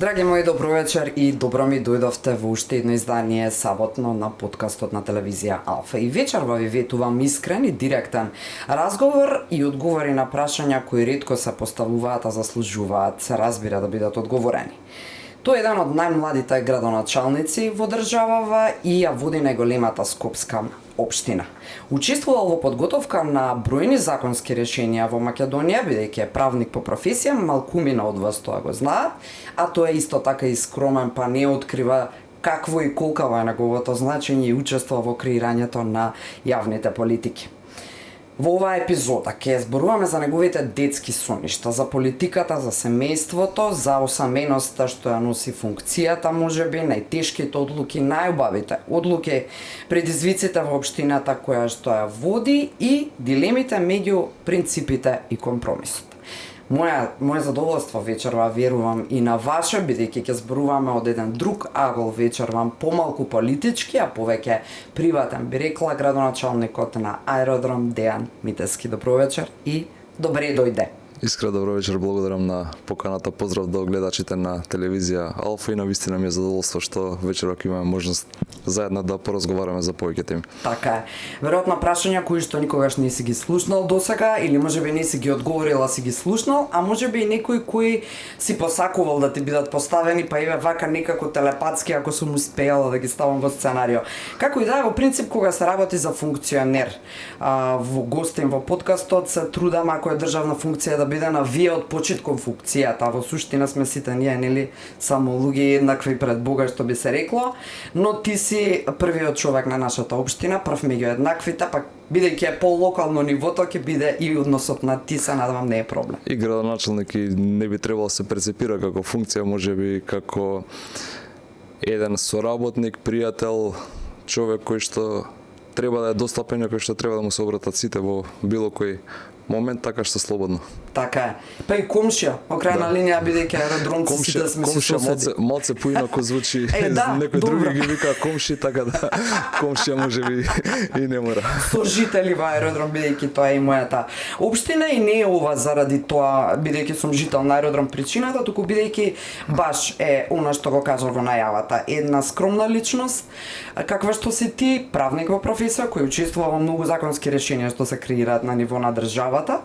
Драги мои, добро вечер и добро ми дојдовте во уште едно издание саботно на подкастот на телевизија Алфа. И вечерва ви ветувам искрен и директен разговор и одговори на прашања кои ретко се поставуваат, а заслужуваат, се разбира, да бидат одговорени. Тој е еден од најмладите градоначалници во државава и ја води најголемата скопска општина. Учествувал во подготовка на бројни законски решенија во Македонија, бидејќи е правник по професија, малкумина од вас тоа го знаат, а тој е исто така и скромен, па не открива какво и колкаво е неговото значење и учество во креирањето на јавните политики. Во оваа епизода ќе зборуваме за неговите детски соништа, за политиката, за семејството, за осаменоста што ја носи функцијата, можеби, најтешките одлуки, најубавите одлуки, предизвиците во општината која што ја води и дилемите меѓу принципите и компромисот. Моje задоволство вечерва, верувам и на ваше, бидејќи ќе зборуваме од еден друг агол вечерва, помалку политички, а повеќе приватен, би рекла градоначалникот на аеродром Дејан Митевски. Добро вечер и добре дојде. Искрено добро вечер, благодарам на поканата, поздрав до гледачите на телевизија Алфа и навистина ми е задоволство што вечерва ќе имаме можност заедно да поразговараме за повеќе теми. Така е. Веројатно прашања кои што никогаш не си ги слушнал досега или можеби не си ги одговорил, а си ги слушнал, а можеби и некои кои си посакувал да ти бидат поставени, па еве вака некако телепатски ако сум успеала да ги ставам во сценарио. Како и да е, во принцип кога се работи за функционер, во гостин во подкастот се трудам ако е државна функција да биде на вие од почетков функцијата. Во суштина сме сите ние, нели, само луѓе еднакви пред Бога, што би се рекло, но ти си првиот човек на нашата општина, прв меѓу еднаквите, пак бидејќи е по-локално нивото, ќе биде и односот на ти, се надевам не е проблем. И градоначалник и не би требало да се прецепира како функција, можеби како еден соработник, пријател, човек кој што треба да е достапен, кој што треба да му се обратат сите во било кој момент, така што слободно. Така е. Па и комшија, окрајна линија, бидејќи аеродромци сите сме си соседи. Малце поинако звучи, некои добро. други ги вика комши, така да комшија можеби и не мора. Сожители во аеродром, бидејќи тоа е и мојата општина и не е ова заради тоа, бидејќи сум жител на аеродром причината, туку бидејќи баш е она што го кажав во најавата, една скромна личност, каква што си ти, правник во професија, кој учествува во многу законски решенија што се креираат на ниво на државата,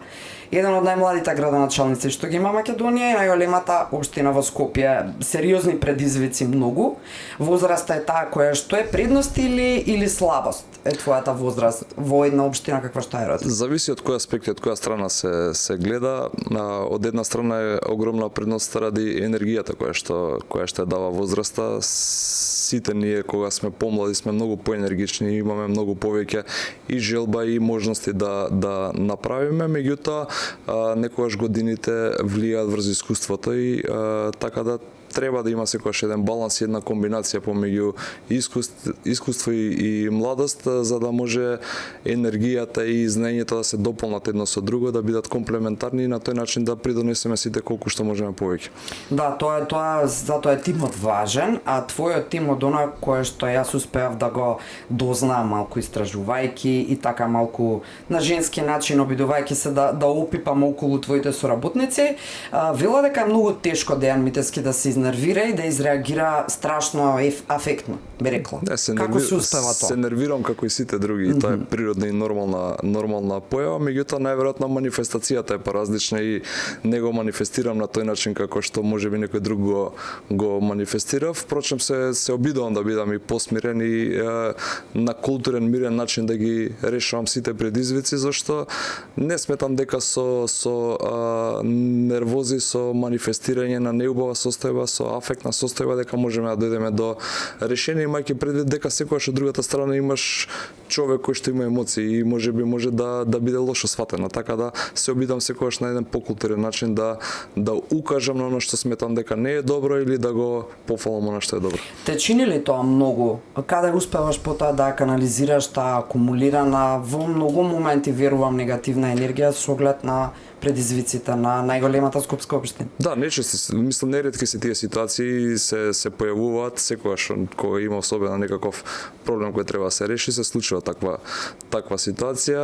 еден од најмладите градоначалници што ги има Македонија и најголемата општина во Скопје. Сериозни предизвици многу. Возраста е таа која што е предност или слабост е твојата возраст во една општина каква што е Аеродром? Зависи од кој аспект и од која страна се гледа. Од една страна е огромна предност ради енергијата која што дава возраста. Сите ние кога сме помлади сме многу поенергични, имаме многу повеќе и желба и можности да направиме, меѓутоа некогаш годините влијаат врз искуството и така да треба да има секогаш еден баланс и една комбинација помеѓу искуство и младост, за да може енергијата и знаењето да се дополнат едно со друго, да бидат комплементарни и на тој начин да придонесеме сите колку што можеме повеќе. Да, тоа затоа е тимот важен, а твојот тим од она кое што јас успеав да го дознаам малку истражувајќи и така малку на женски начин обидувајќи се да опипам околу твоите соработници, вела дека е многу тешко Дејан Митевски да се нервира и да изреагира страшно афектно, би рекла. Како се успева тоа? Се нервирам како и сите други, тоа е природна и нормална појава, меѓутоа најверојатно манифестацијата е поразлична и не го манифестирам на тој начин како што можеби некој друг го манифестира. Впрочем се обидувам да бидам и посмирен и на културен мирен начин да ги решавам сите предизвици, зашто не сметам дека со нервози, со манифестирање на неубава состојба, со афектна состојба дека можеме да дојдеме до решение, имајќи предвид дека секогаш од другата страна имаш човек кој што има емоции и може да биде лошо сфатено, така да се обидам секогаш на еден покултурен начин да укажам на оно што сметам дека не е добро или да го пофалам оно што е добро. Те чини ли тоа многу? Каде успеваш потоа да акумулираш таа акумулирана во многу моменти, верувам, негативна енергија со оглед на предизвиците на најголемата скопска општина? Да, нечести, мислам неретки се тие ситуации се појавуваат секогаш кога има особено некаков проблем кој треба да се реши, се случува таква ситуација.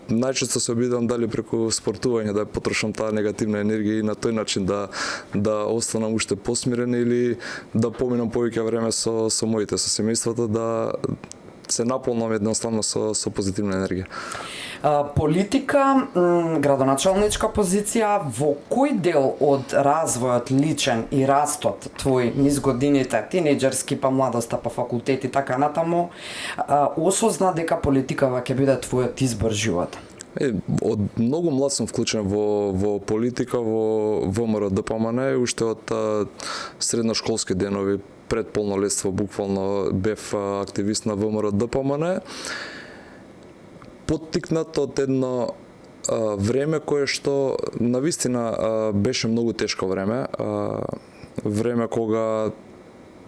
Најчесто се обидам дали преку спортување да потрошам таа негативна енергија и на тој начин да останам уште посмирен или да поминам повеќе време со моите, со семејството, да се наполнам едноставно со позитивна енергија. Политика, градоначалничка позиција, во кој дел од развојот личен и растот твој низ годините, тинејџерски па младоста па факултет и така натаму, осозна дека политикава ќе биде твојот избор живот? Од многу млад сум вклучен во политика, во ВМРО ДПМН, уште од средношколски денови, пред полнолетство буквално бев активист на ВМРО ДПМН. Поттикнат од едно време кое што навистина беше многу тешко време. Време кога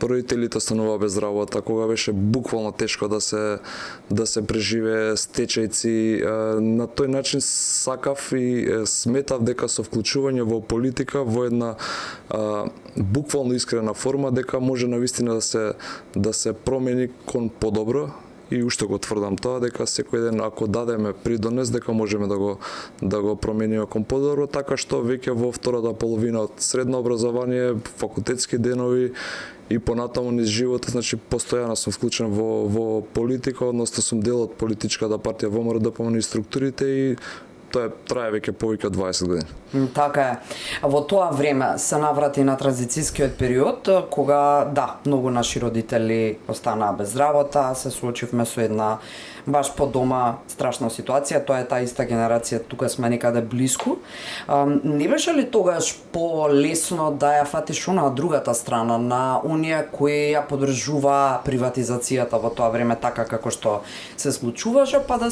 родителите останува без работа, кога беше буквално тешко да се преживее стечајци. На тој начин сакав и сметав дека со вклучување во политика во една буквално искрена форма дека може навистина да се промени кон подобро. И уште го тврдам тоа дека секој ден ако дадеме придонес дека можеме да го промениме кон подобро, така што веќе во втората половина од средно образование, факултетски денови и понатаму низ животот, значи постојано сум вклучен во политика, односно сум дел од политичката партија ВМРО ДПМН и структурите и тоа трае веќе повеќе од 20 години. Така е. Во тоа време се наврати на транзицијскиот период, кога, да, многу наши родители останаа без работа, се соочивме со една баш по дома страшна ситуација, тоа е таа иста генерација, тука сме некаде блиску. Не беше ли тогаш полесно да ја фатиш онаа другата страна на оние кои ја поддржува приватизацијата во тоа време така како што се случуваше, па да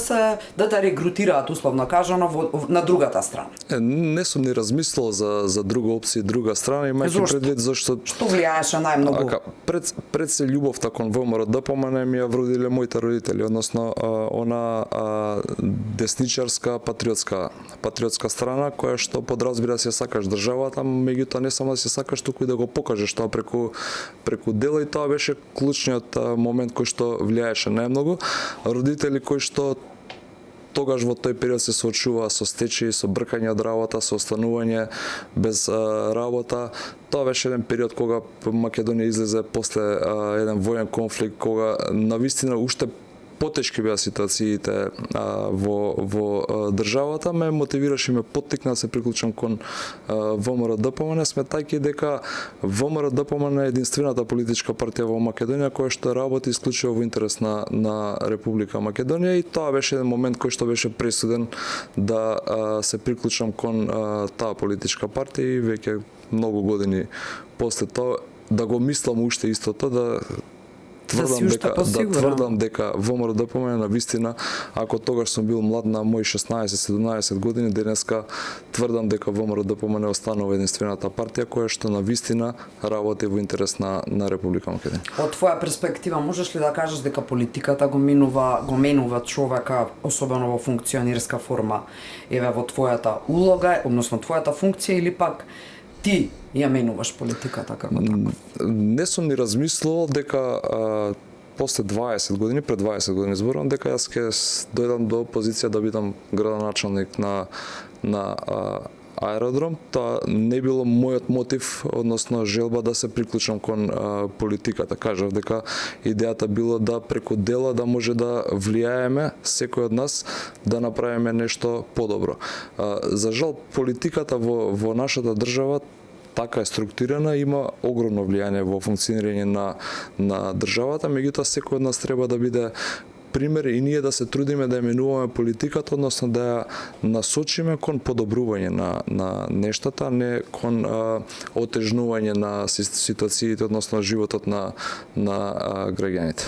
те регрутираат условно кажано на другата страна? Не сум ни размислил за друга опција, друга страна, имајќи предвид зашто што влијаеше најмногу? Пред се љубовта кон ВМРО ДПМН ми ја вродиле моите родители, односно она десничарска патриотска страна која што подразбира се сакаш државата, меѓутоа не само да се сакаш, туку и да го покажеш тоа преку дела, и тоа беше клучниот момент кој што влијаеше најмногу. Родители кои што тогаш во тој период се соочуваа со стечаи, со бркање од работа, со останување без работа. Тоа беше еден период кога Македонија излезе после еден воен конфликт, кога навистина уште потешки беа ситуациите во државата, ме мотивираше и ме поттикна да се приклучам кон ВМРО ДПМН, сметајќи дека ВМРО ДПМН е единствената политичка партија во Македонија која што работи исклучиво во интерес на Република Македонија, и тоа беше еден момент кој што беше пресуден да се приклучам кон таа политичка партија, и веќе многу години после тоа да го мислам уште истото, да тврдам дека ВМРО ДПМН навистина, ако тогаш сум бил млад на мои 16-17 години, денеска тврдам дека ВМРО ДПМН останува единствената партија која што навистина работи во интерес на Република Македонија. Од твоја перспектива можеш ли да кажеш дека политиката го менува човека, особено во функционерска форма, еве во твојата улога, односно твојата функција, или пак ти ја менуваш политиката како таква? Не сум ни размислувал дека после 20 години, пред 20 години зборувам, дека јас ќе дојдам до позиција да бидам градоначалник на аеродром. Тоа не било мојот мотив, односно желба да се приклучам кон политиката. Кажав дека идејата било да преку дела да може да влијаеме секој од нас да направиме нешто подобро. За жал, политиката во нашата држава така е структурирана, има огромно влијание во функционирање на државата, меѓутоа секој од нас треба да биде пример и ние да се трудиме да ја менуваме политиката, односно да ја насочиме кон подобрување на нештата, не кон отежнување на ситуациите, односно животот на граѓаните.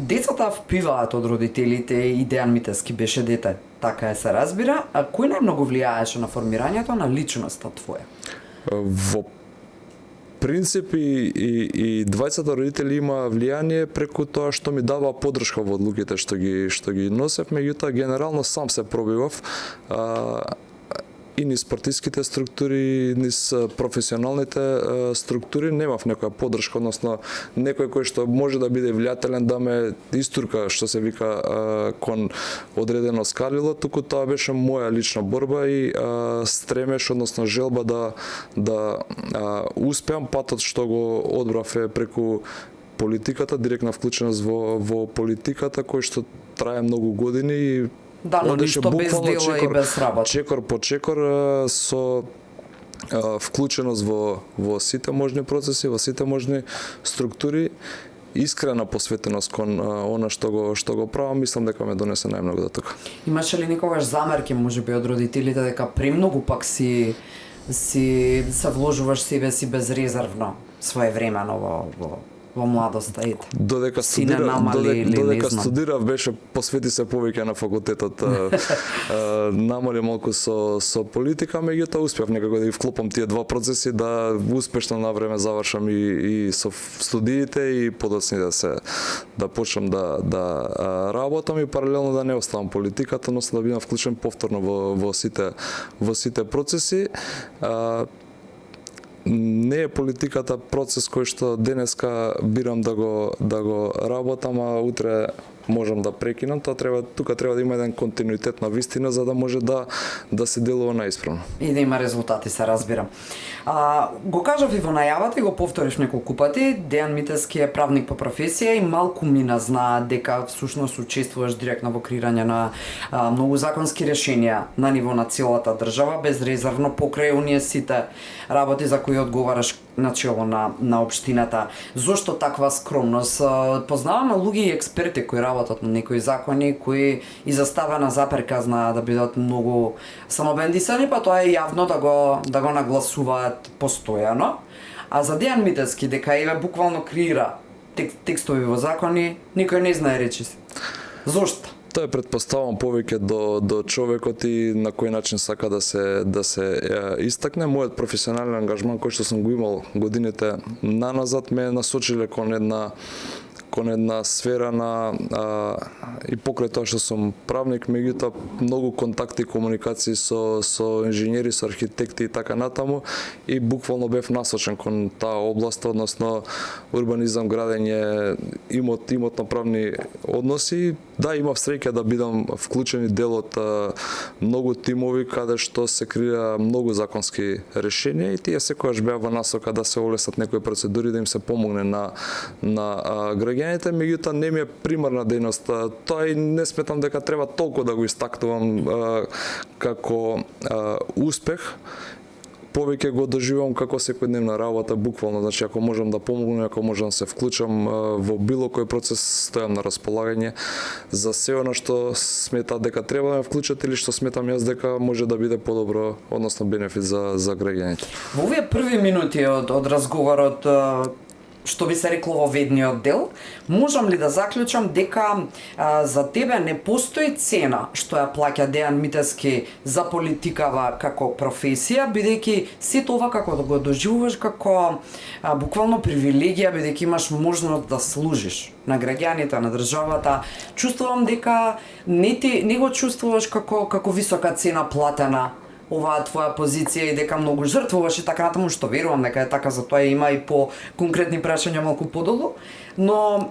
Децата впиваат од родителите и Дејан Митевски беше дете, така се разбира. А кој најмногу влијаеше на формирањето на личноста твоја? Во принцип и двајцата родители има влијание преку тоа што ми дава поддршка во одлуките што ги носев, меѓутоа генерално сам се пробивав и низ партиските структури, низ професионалните структури немав некоја поддршка, односно некој кој што може да биде влијателен да ме истурка, што се вика, кон одредено скалило, туку тоа беше моја лична борба и стремеш, односно желба да успеам. Патот што го одбрав е преку политиката, директна вклученост во политиката, кој што трае многу години и да, но ништо без дела и без работа. Чекор по чекор со вклученост во сите можни процеси, во сите можни структури, искрена посветеност кон она што го правам, мислам дека ме донесе најмногу до тука. Имаше ли никогаш замерки можеби од родителите дека премногу пак се вложуваш себе си безрезервно, своевремено во младоста, ете? Додека студирав беше посвети се повеќе на факултетот. Намали малку со политика, меѓутоа успеав некако да ги вклопам тие два процеси, да успешно на време завршам и со студиите и подоцни да почнам да работам и паралелно да не оставам политиката, но да бидам вклучен повторно во сите процеси. Не е политиката процес кој што денеска бирам да го работам, а утре можам да прекинам. Тука треба да има еден континуитет на вистина за да може да се делува наисправно. И да има резултати, се разбирам. Го кажав и во најавата и го повториш неколку пати, Дејан Митевски е правник по професија и малку мина знаа дека всушност учествуваш директно во креирање на многу законски решенија на ниво на целата држава, безрезервно покрај оние сите работи за кои одговараш начело на општината. Зошто таква скромност? Познаваме луѓе и експерти кои работат на некои закони, кои и заставена заперка знаат да бидат многу самобендисани, па тоа е јавно да го нагласуваат постојано. А за Дејан Митевски дека еве буквално креира текстови во закони, никој не знае речиси. Зошто? Тоа е претпоставам повеќе до човекот и на кој начин сака да се истакне. Мојот професионален ангажман кој што сум го имал годините наназад ме насочиле кон една сфера и покрај тоа што сум правник, меѓутоа многу контакти и комуникации со инженери, со архитекти и така натаму, и буквално бев насочен кон таа област, односно урбанизам, градење, имотно-правни односи. Да, имав среќа да бидам вклучен и дел од многу тимови каде што се креира многу законски решенија и тие секогаш беа во насока да се олеснат некои процедури, да им се помогне на граѓаните, меѓутоа не ми е примарна дејност. Тоа и не сметам дека треба толку да го истакнувам како успех. Повеќе го доживувам како секојдневна работа, буквално, значи ако можам да помогнам, ако можам да се вклучам во било кој процес, стојам на располагање за се она што сметат дека треба да ме вклучат или што сметам јас дека може да биде подобро, односно бенефит за граѓаните. Во овие први минути од разговорот, што би се рекло во ведниот дел, можам ли да заклучам дека за тебе не постои цена што ја плаќа Дејан Митевски за политикава како професија, бидејќи сето ова како да го доживуваш како буквално привилегија, бидејќи имаш можност да служиш на граѓаните, на државата. Чувствувам дека не го чувствуваш како висока цена платена оваа твоја позиција и дека многу жртвуваш и така натаму, што верувам дека е така, затоа има и по конкретни прашања малку подолу, но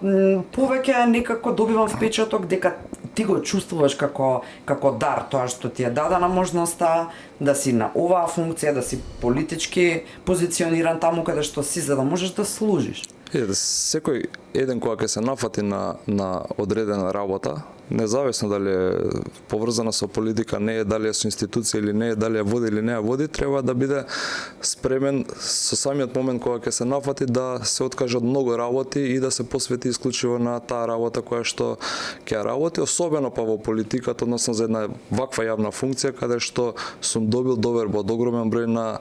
повеќе некако добивам впечаток дека ти го чувствуваш како дар тоа што ти е дадена можноста да си на оваа функција, да си политички позициониран таму каде што си, за да можеш да служиш. Секој еден кога ќе се нафати на одредена работа, независно дали е поврзана со политика, не е дали е со институција или не е, дали ја води или не ја води, треба да биде спремен со самиот момент кога ќе се нафати да се откаже од многу работи и да се посвети исклучиво на таа работа која што ќе работи, особено па во политиката, односно за една ваква јавна функција каде што сум добил доверба од огромен број на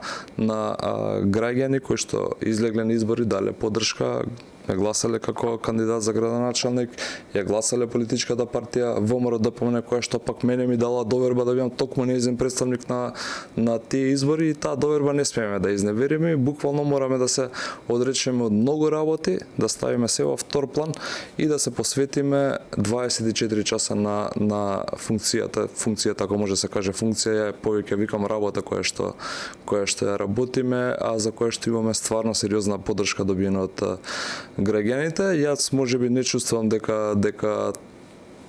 граѓани кои што излегле на избори, дале поддршка, ме гласале како кандидат за градоначалник, ја гласале политичката партија ВМРО-ДПМН, која што пак мене ми дала доверба да бидам токму нејзин представник на тие избори, и таа доверба не смееме да изневериме, буквално мораме да се одречеме од многу работи, да ставиме се во втор план и да се посветиме 24 часа на функцијата, ако може да се каже функција, е повеќе викам работа која што ја работиме, а за која што имаме стварно сериозна поддршка добиена од граѓаните. Јас можеби не чувствувам дека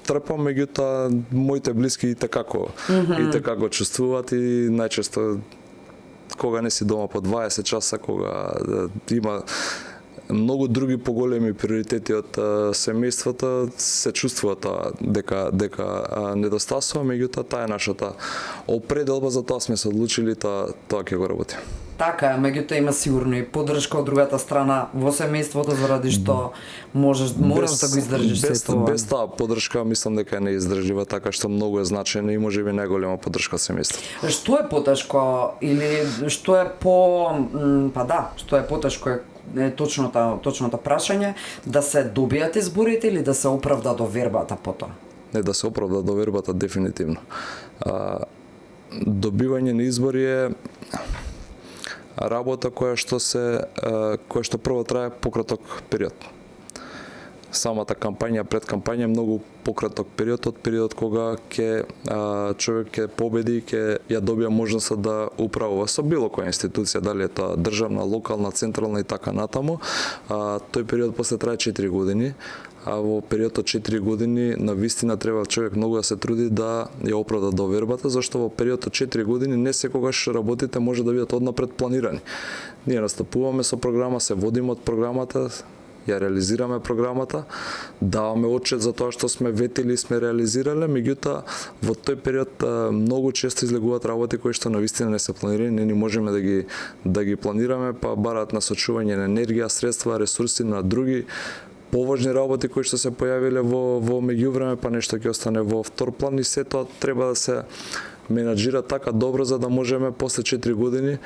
трпам, меѓутоа моите блиски и како чувствуваат, и најчесто кога не си дома по 20 часа, кога има многу други поголеми приоритети од семејството, се чувствува тоа дека недостасува, меѓутоа таа е нашата определба, за тоа сме се одлучили, тоа ќе го работи. Така, меѓутоа има сигурно и поддршка од другата страна во семејството, заради што можеш да го издржиш се тоа. Без таа поддршка мислам дека е неиздржлива, така што многу е значајна и можеби најголема поддршка семејството. Што е потешко или што е што е потешко е точното прашање, да се добијат изборите или да се оправда довербата потоа? Не, да се оправда довербата дефинитивно. Добивање на избори е работа која што прво трае пократок период. Самата кампања, пред кампања е многу пократок период од периодот кога човек ќе победи и ќе ја добија можноста да управува со било која институција, дали е тоа државна, локална, централна и така натаму. Тој период после трае 4 години, а во период од 4 години навистина треба човек многу да се труди да ја оправда довербата, зашто во период од 4 години не секогаш работите може да бидат однапред планирани. Ние настапуваме со програма, се водиме од програмата, ја реализираме програмата, даваме отчет за тоа што сме ветили и сме реализирале, меѓутоа во тој период многу често излегуваат работи кои што навистина не се планирани, не ни можеме да ги планираме, па бараат на сочување на енергија, средства, ресурси на други поважни работи кои што се појавиле во меѓувреме, па нешто ќе остане во втор план, и се тоа треба да се менаџира така добро за да можеме после 4 години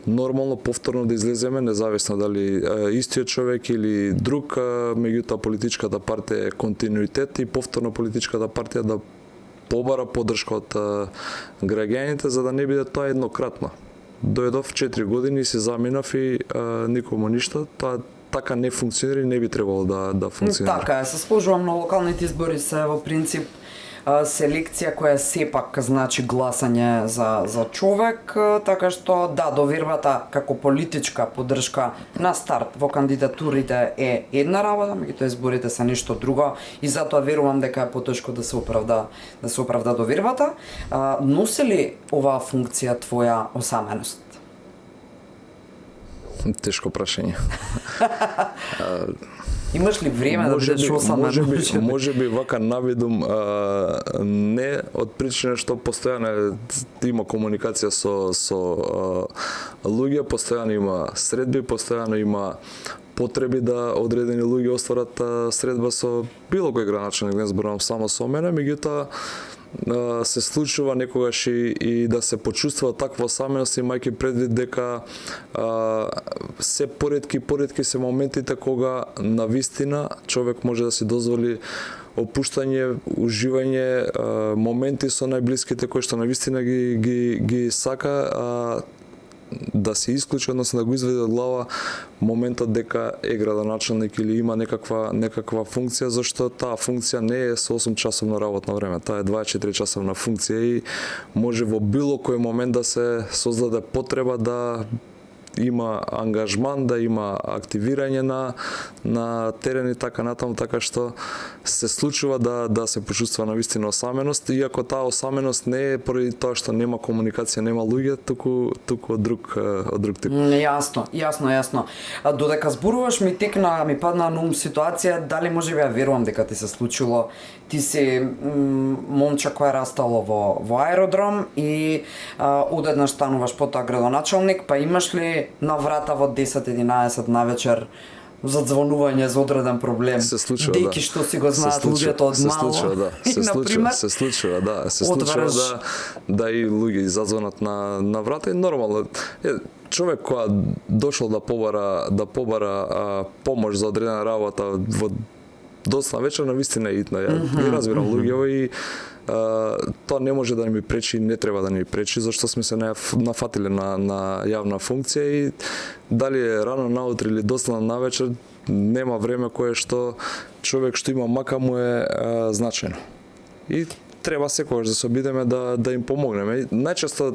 нормално повторно да излеземе, независно дали истиот човек или друг, меѓутоа политичката партија е континуитет и повторно политичката партија да побара поддршка од граѓаните, за да не биде тоа еднократно. Дојдов 4 години и се заминав и никому ништо, тоа така не функционира и не би требало да функционира. Така е, се сложувам на локалните избори, се во принцип селекција која сепак значи гласање за човек, така што да, довербата како политичка поддршка на старт во кандидатурите е една работа, меѓутоа изборите се нешто друго, и затоа верувам дека е потешко да се оправда довербата. Носи ли оваа функција твоја осаменост? Тешко прашање. Имаш ли време да бидеш осамен? Можеби вака навидум не, од причина што постојано има комуникација со луѓе, постојано има средби, постојано има потреби да одредени луѓе остварат средба со било кој граначалник, не зборувам само со мене, меѓутоа се случува некогаш и да се почувствува таква осаменост, имајќи предвид дека се поретки се моментите кога навистина човек може да си дозволи опуштање, уживање, моменти со најблиските кои што навистина ги сака, да се исклучи, односно да го изведе од глава моментот дека е градоначалник или има некаква функција, зашто таа функција не е со 8 часовно работно време, таа е 24 часовна функција и може во било кој момент да се создаде потреба да има ангажман, да има активирање на терен и така натаму, така што се случува да се почувствува навистина осаменост, иако таа осаменост не е поради тоа што нема комуникација, нема луѓе, туку од друг тип. Јасно. Додека зборуваш ми падна на ум ситуација, дали можеби ја верувам дека ти се случило. Ти си момче кој е растало во аеродром и одеднаш стануваш потоа градоначалник, па имаш ли на врата во 10-11 навечер задзвонување за одреден проблем? Се случува, дејќи што си го знаат луѓето од мало. Се случува да и луѓе задзвонат на врата и нормално. човек која дошол да побара помош за одредена работа во доцна вечер, на вистина е итна. Ја ги разбирам луѓето и тоа не може да ни пречи, не треба да ни пречи, зашто сме се нафатиле на јавна функција и дали е рано наутро или доцна навечер, нема време кое што човек што има мака му е значајно. И треба секогаш да се обидеме да им помогнеме. Најчесто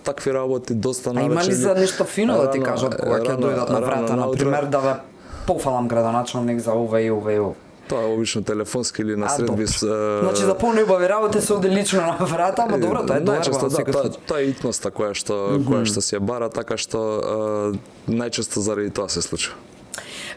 такви работи доста навечер. А има ли за нешто фино да ти кажат кога ќе дојдат на врата, на пример да ве пофалам градоначалник за ова и ова и ова? Тоа е обично телефонски или на средби. Значи за поneубави работи се оди лично на врата, ама добро, тоа е добро. Тоа е итноста која што се ја бара, така што најчесто заради тоа се случува.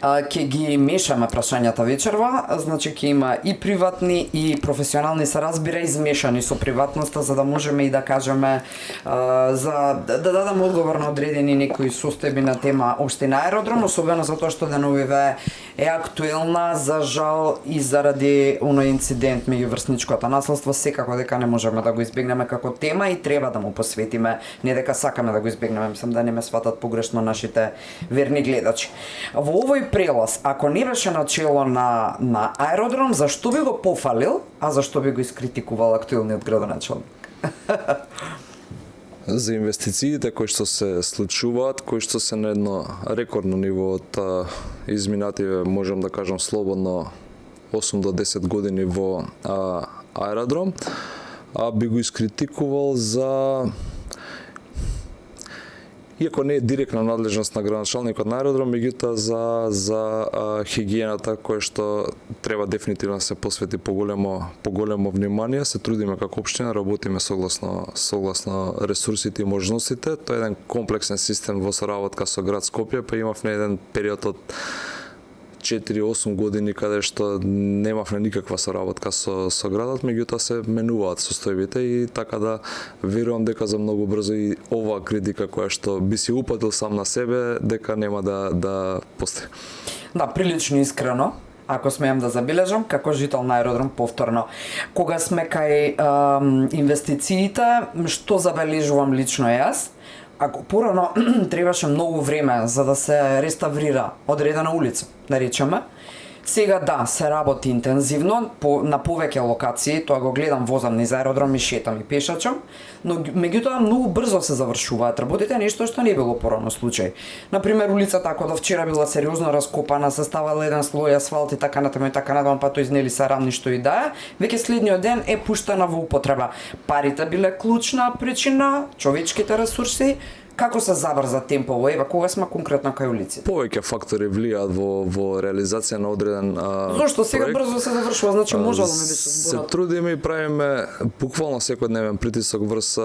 Ќе ги мешаме прашањата вечерва, значи ќе има и приватни и професионални, се разбира, измешани со приватноста, за да можеме и да кажеме за да дадеме одговор на одредени некои состојби на тема општина Аеродром, особено затоа што деновиве е актуелна, за жал и заради оној инцидент меѓу врсничкото наследство, секако дека не можеме да го избегнеме како тема и треба да му посветиме, не дека сакаме да го избегнеме, мислам да не ме сватат погрешно нашите верни гледачи. Во овој прелаз, ако не беше начело на Аеродром, зашто би го пофалил, а зашто би го искритикувал актуелниот градоначалник? За инвестициите кои што се случуваат, кои што се на едно рекордно ниво од изминативе, можам да кажам слободно 8 до 10 години во Аеродром, би го искритикувал за, иако не е директна надлежност на градоначалникот на Аеродром, меѓутоа за хигиената која што треба дефинитивно да се посвети поголемо внимание. Се трудиме како општина, работиме согласно ресурсите и можностите. Тоа е еден комплексен систем во соработка со град Скопје, па имавме еден период од 4-8 години каде што немавме никаква соработка со градот, меѓутоа се менуваат состојбите и така да верувам дека за многу брзо и оваа критика која што би си упатил сам на себе, дека нема да постои. Да, прилично искрено, ако смеам да забележам, како жител на Аеродром повторно. Кога сме кај инвестициите, што забележувам лично јас, ако порано требаше многу време за да се реставрира одредена улица, да речеме, сега да, се работи интензивно на повеќе локации, тоа го гледам, возам низ Аеродром и шетам и пешачам, но меѓутоа многу брзо се завршуваат работите, нешто што не било порано случај. Например, улицата ако до вчера била сериозно раскопана, се ставал еден слој асфалт и така натаму, па тој изнели се рамни што и да е, веќе следниот ден е пуштена во употреба. Парите биле клучна причина, човечките ресурси. Како се забрза темпово, ева кога сме конкретно кај улиците? Повеќе фактори влијаат во реализација на одреден Зошто сега проект. брзо се завршува, значи можело ми беше Се зборот. трудиме и правиме буквално секојдневен притисок врз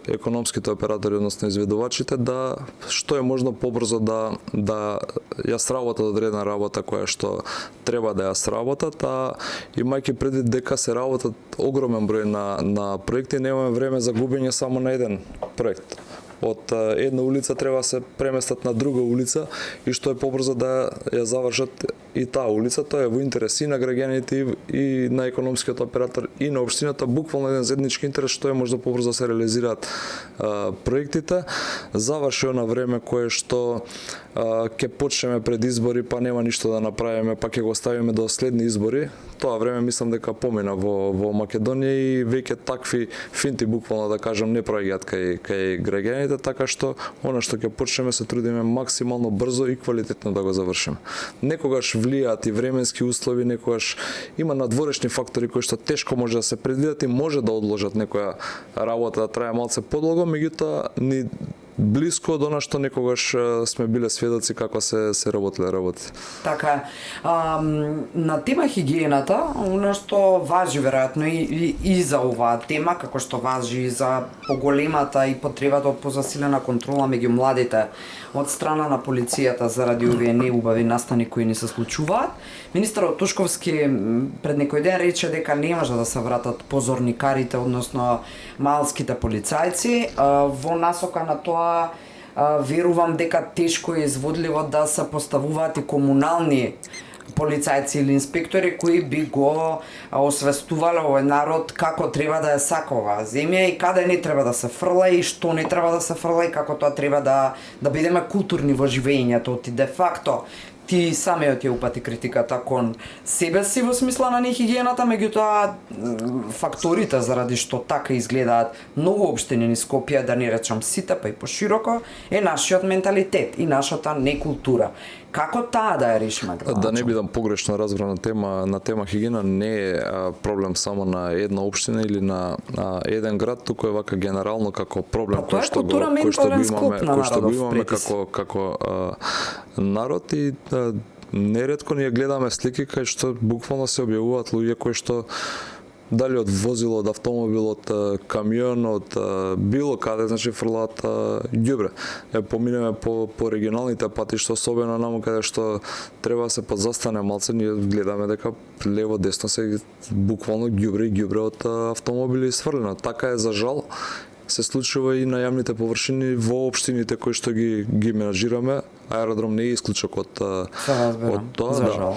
економските оператори, односно изведувачите, да што е можно побрзо да ја сработат одредена работа која што треба да ја сработат, а имајќи предвид дека се работат огромен број на проекти, немаме време за губење само на еден проект. Од една улица треба се преместат на друга улица и што е побрзо да ја завршат и таа улица, тоа е во интерес и на граѓаните и на економскиот оператор и на општината, буквално еден заеднички интерес што е може да побрзо се реализираат проектите. Заврши на време кое што ќе почнеме пред избори, па нема ништо да направиме, па ќе го ставиме до следни избори. Тоа време мислам дека помина во Македонија и веќе такви финти буквално да кажам не проаѓаат кај граѓаните, така што она што ќе почнеме се трудиме максимално брзо и квалитетно да го завршиме. Некогаш влијаат и временски услови, некогаш има надворешни фактори кои што тешко може да се предвидат и може да одложат некоја работа да трае малце подолго, меѓутоа ни блиско до она што некогаш сме биле сведоци како се работеле работи. Така, на тема хигиената, она што важи веројатно и за оваа тема, како што важи и за поголемата и потребата од позасилена контрола меѓу младите од страна на полицијата заради овие неубави настани кои ни се случуваат. Министерот Тошковски пред некој ден рече дека не може да се вратат позорникарите, односно малските полицајци. Во насока на тоа верувам дека тешко е изводливо да се поставуваат и комунални полицајци или инспектори кои би го освестувале овој народ како треба да ја сакува земја и каде не треба да се фрла и што не треба да се фрла и како тоа треба да бидеме културни во живењето. Ти де факто ти самиот ја упати критиката кон себе си во смисла на нехигиената, меѓутоа факторите заради што така изгледаат многу општини низ Скопје, да не речам сите, па и пошироко, е нашиот менталитет и нашата некултура. Како таа да ја решиме? Да не бидам погрешно разбран на тема хигиена, не е проблем само на една општина или на еден град, туку е вака генерално како проблем кој што го имаме како народ и неретко ние гледаме слики кај што буквално се објавуваат луѓе кои што дали од возило, од автомобил, од камион, од било каде, значи фрлаат ѓубре. Поминеме по регионалните патишта, особено наму каде што треба да се подзастане малце, ние гледаме дека лево десно се буквално ѓубре од автомобили сврлено. Така е за жал се случува и на јавните површини во општините кои што ги менаџираме. Аеродром не е исклучок од тоа. За жал.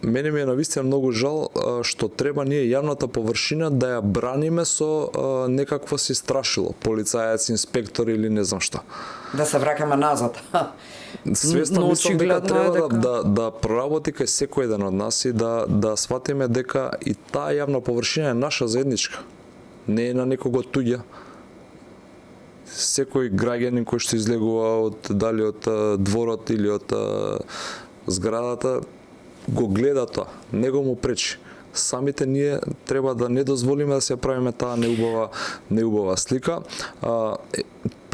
Мене ми е навистина многу жал што треба ние јавната површина да ја браниме со некакво си страшило, полицаец, инспектор или не знам што. Да се враќаме назад. Свесно мислам дека треба да проработи кај секој еден од нас и да сватиме дека и таа јавна површина е наша заедничка. Не е на некого туѓа. Секој граѓанин кој што излегува дали од дворот или од зградата го гледа тоа, него му пречи. Самите ние треба да не дозволиме да се правиме таа неубава слика.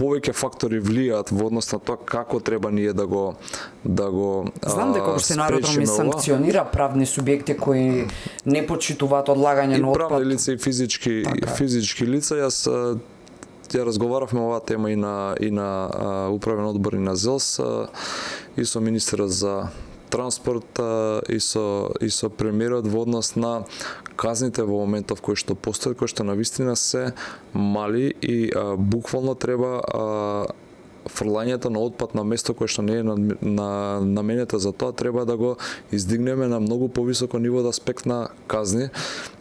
Повеќе фактори влијаат во однос на тоа како треба ние да го Знам дека Општина ми санкционира правни субјекти кои не почитуваат одлагање на отпад. И правни лица и физички лица. Јас ја разговаравме оваа тема и на управен одбор и на ЗЕЛС и со министерот за транспорт и со премиерот во однос на казните во моментов кои што постојат, кои што навистина се мали и буквално треба фрлањето на отпад на место кое што не е наменето за тоа, треба да го издигнеме на многу повисоко ниво од аспект на казни.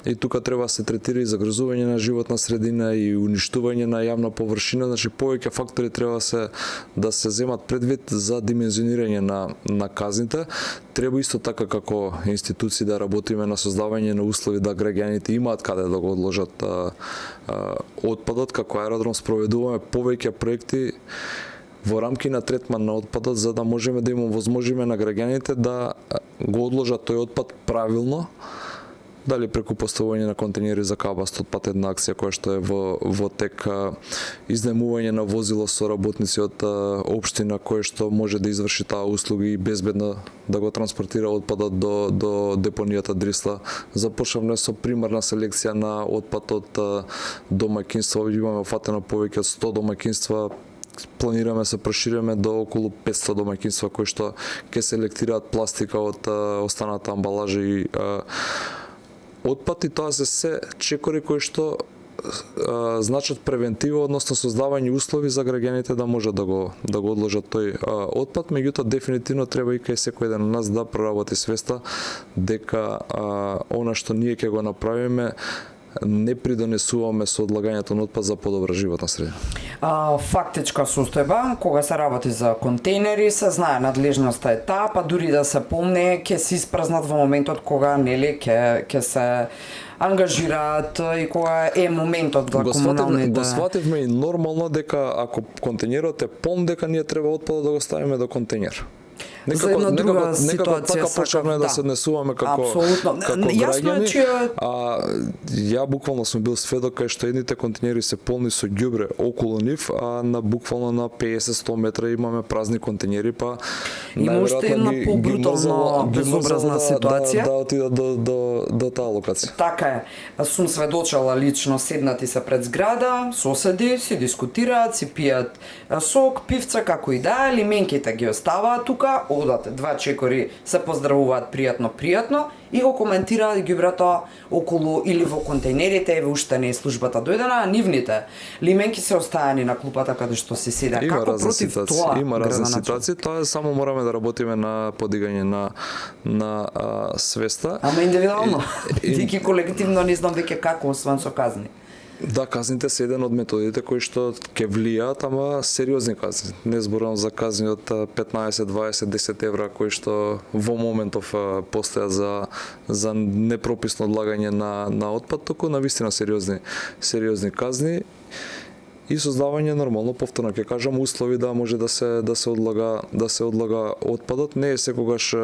И тука треба да се третира и загрозување на животна средина и уништување на јавна површина, значи повеќе фактори треба да се земат предвид за димензионирање на казните. Треба исто така како институции да работиме на создавање на услови да граѓаните имаат каде да го одложат отпадот. Како аеродром спроведуваме повеќе проекти во рамки на третман на отпадот, за да можеме да им овозможиме на граѓаните да го одложат тој отпад правилно, дали преку поставување на контейнери за кабаст, отпад една акција која што е во тек, изнемување на возило со работници од општина кој што може да изврши таа услуга и безбедно да го транспортира отпадот до депонијата Дрисла. Започнавме со примарна селекција на отпад од домаќинства, имаме фатено повеќе од 100 домаќинства. Планираме се прошириме до околу 500 домаќинства кои што ќе селектираат пластика од останата амбалажа и отпад, и тоа се чекори кои што значат превентива, односно создавање услови за граѓаните да можат да го одложат тој отпад. Меѓутоа дефинитивно треба и кај секој еден од нас да проработи свеста дека она што ние ќе го направиме не придонесуваме со одлагањето на отпад за подобра животна средина. Фактичка состојба, кога се работи за контейнери, се знае надлежноста е таа, па дури да се помне, ќе се испразнат во моментот кога нели ќе се ангажираат и кога е моментот за комуналните. Го свативме и нормално дека ако контейнерот е полн, дека ние треба отпадот да го ставиме до контейнер. За една друга ситуација така почнавме да се однесуваме како јасно е, че ја буквално сум бил сведок кај што едните контейнери се полни со ѓубре околу нив, а буквално на 50-100 метра имаме празни контейнери, па има уште една побрутална безобразна ситуација да отидат до таа локација. Така е. Сум сведочала лично, седнати се пред зграда, соседи си дискутираат, си пијат сок, пивца, како и лименките ги оставаат тука, одат два чекори, се поздравуваат пријатно, и го коментира ѓубрето околу или во контейнерите, еве уште не е службата дојдена, а нивните лименки се оставени на клупата каде што се седа. Има Како разни против ситуации, тоа? има разни ситуации, тоа е само мораме да работиме на подигање на свеста. Ама индивидуално, веќе колективно не знам веќе како, освен со казни. Да, казните се еден од методите кои што ќе влијаат, ама сериозни казни. Не зборувам за казни од 15, 20, 10 евра кои што во моментов постојат за непрописно одлагање на отпад, туку навистина сериозни казни и создавање нормално, повторно ќе кажам, услови да може да се одлага отпадот. Не е секогаш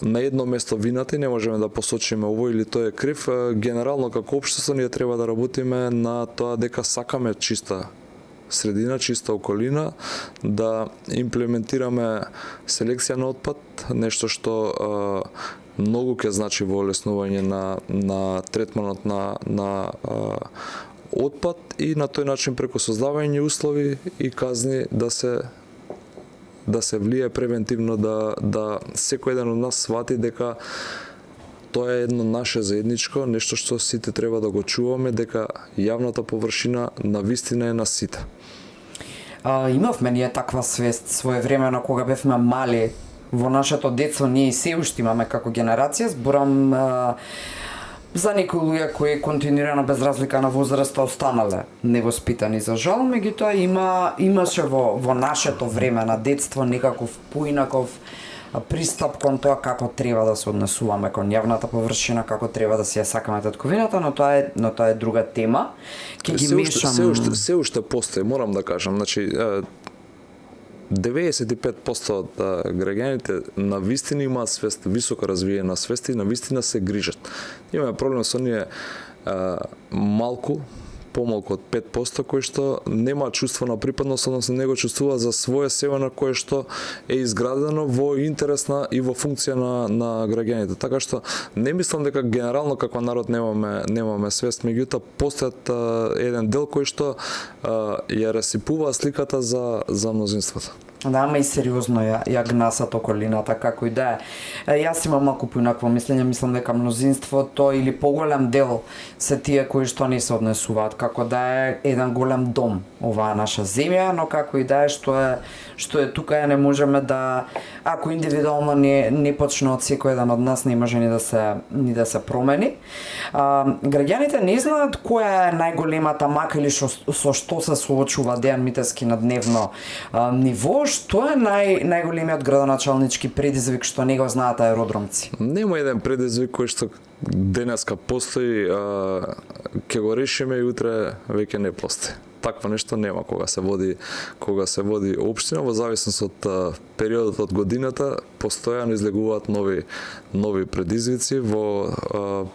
на едно место вината и не можеме да посочиме овој или тој е крив. Генерално како општество ние треба да работиме на тоа дека сакаме чиста средина, чиста околина, да имплементираме селекција на отпад, нешто што многу ќе значи во олеснување на третманот на отпад и на тој начин преку создавање услови и казни да се влие превентивно, да секој еден од нас свати дека тоа е едно наше заедничко, нешто што сите треба да го чуваме, дека јавната површина навистина е на сите. Имавме ние таква свест своевремено кога бевме мали. Во нашето детство ние и се уште имаме како генерација, зборам за некои луѓе кои континуирано без разлика на возраста останале невоспитани за жал, меѓутоа имаше во нашето време на детство некаков поинаков пристап кон тоа како треба да се однесуваме кон јавната површина, како треба да се ја сакаме татковината, но тоа е друга тема. Ќе ги мешам. Се уште постои, морам да кажам, значи 95% од граѓаните на вистина имаат свест, високо развиена свест и на вистина се грижат. Имаме проблем со оние помалку од 5% кои што нема чувство на припадност, односно не го чувствува за свое себе на кое што е изградено во интерес и во функција на граѓаните. Така што не мислам дека генерално како народ немаме свест, меѓутоа постојат еден дел кој што ја расипува сликата за мнозинството. Да, ама и сериозно ја гнасат околината, како и да е. Јас имам малку поинакво мислење, мислам дека мнозинството или поголем дел се тие кои што не се однесуваат, како да е еден голем дом оваа наша земја, но како и да е што е тука не можеме да, ако индивидуално не почне од секој еден од нас, не може ни да се промени. Граѓаните не знаат која е најголемата мака или со што се соочува Дејан Митевски на дневно ниво. Што е најголемиот градоначалнички предизвик што не го знаат аеродромци? Нема еден предизвик кој што денеска постои, ќе го решиме и утре веќе не постои. Такво нешто нема кога се води општина, во зависност од периодот од годината постојано излегуваат нови предизвици. Во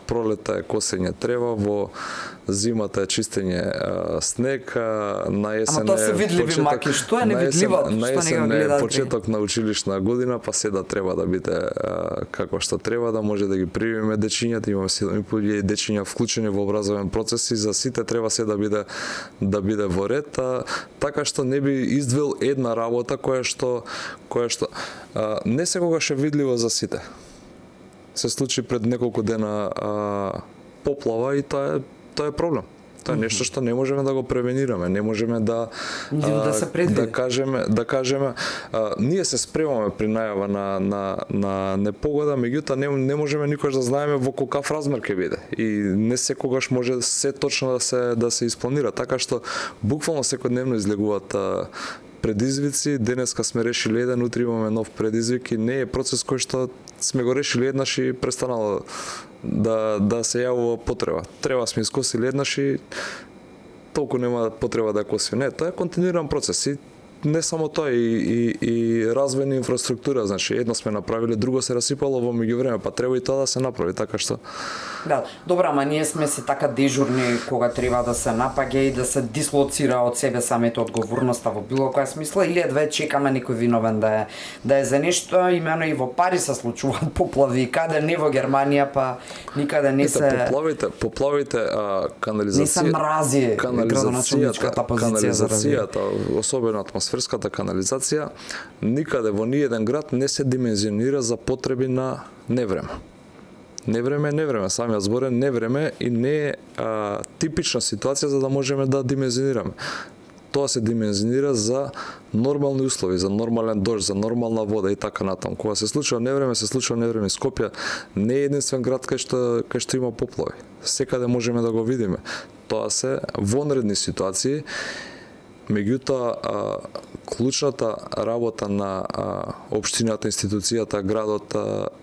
пролета е косење трева, во зимата е чистење снег, на есен тоа се видливи маки, што е невидливо, што не го гледате? Почеток на училишна година, па седа треба да биде како што треба, да може да ги примиме дечињата, имаме 7.500 дечиња вклучени во образовен процес и за сите треба се да биде во ред, така што не би издвел една работа која што не секогаш е видливо за сите. Се случи пред неколку дена поплава и тоа е проблем. Тоа е нешто што не можеме да го превенираме, не можеме да кажеме ние се спремаме при најава на непогода, меѓутоа не можеме никош да знаеме во колкав размер ќе биде и не секогаш може се точно да се испланира, така што буквално секојдневно излегуваат предизвици. Денеска сме решили еден, утре имаме нов предизвик и не е процес кој што сме го решили еднаш и престанало да се јавува потреба. Треба сме искосили еднаш и толку нема потреба да косиме. Не, тоа е континуиран процес и не само тоа и развој на инфраструктура, значи едно сме направиле, друго се расипало во меѓувреме, па треба и тоа да се направи, така што. Да, добро, ама ние сме си така дежурни кога треба да се напаѓа и да се дислоцира од себе самите одговорноста во било која смисла или едва чекаме некој виновен да е за нешто, имено и во Пари се случуваат поплави, каде не во Германија, па никаде не се поплавите, канализација. Не се мрази градоначалничката позиција за развој. Особено атмосферата трансферската канализација никаде во ниеден град не се димензионира за потреби на невреме. Невреме, самиот збор е невреме и не е типична ситуација за да можеме да димензионираме. Тоа се димензионира за нормални услови, за нормален дожд, за нормална вода и така натаму. Кога се случува невреме Скопје не е единствен град кај што има поплави. Секаде можеме да го видиме. Тоа се вонредни ситуации. Меѓутоа, клучната работа на општината, институцијата, градот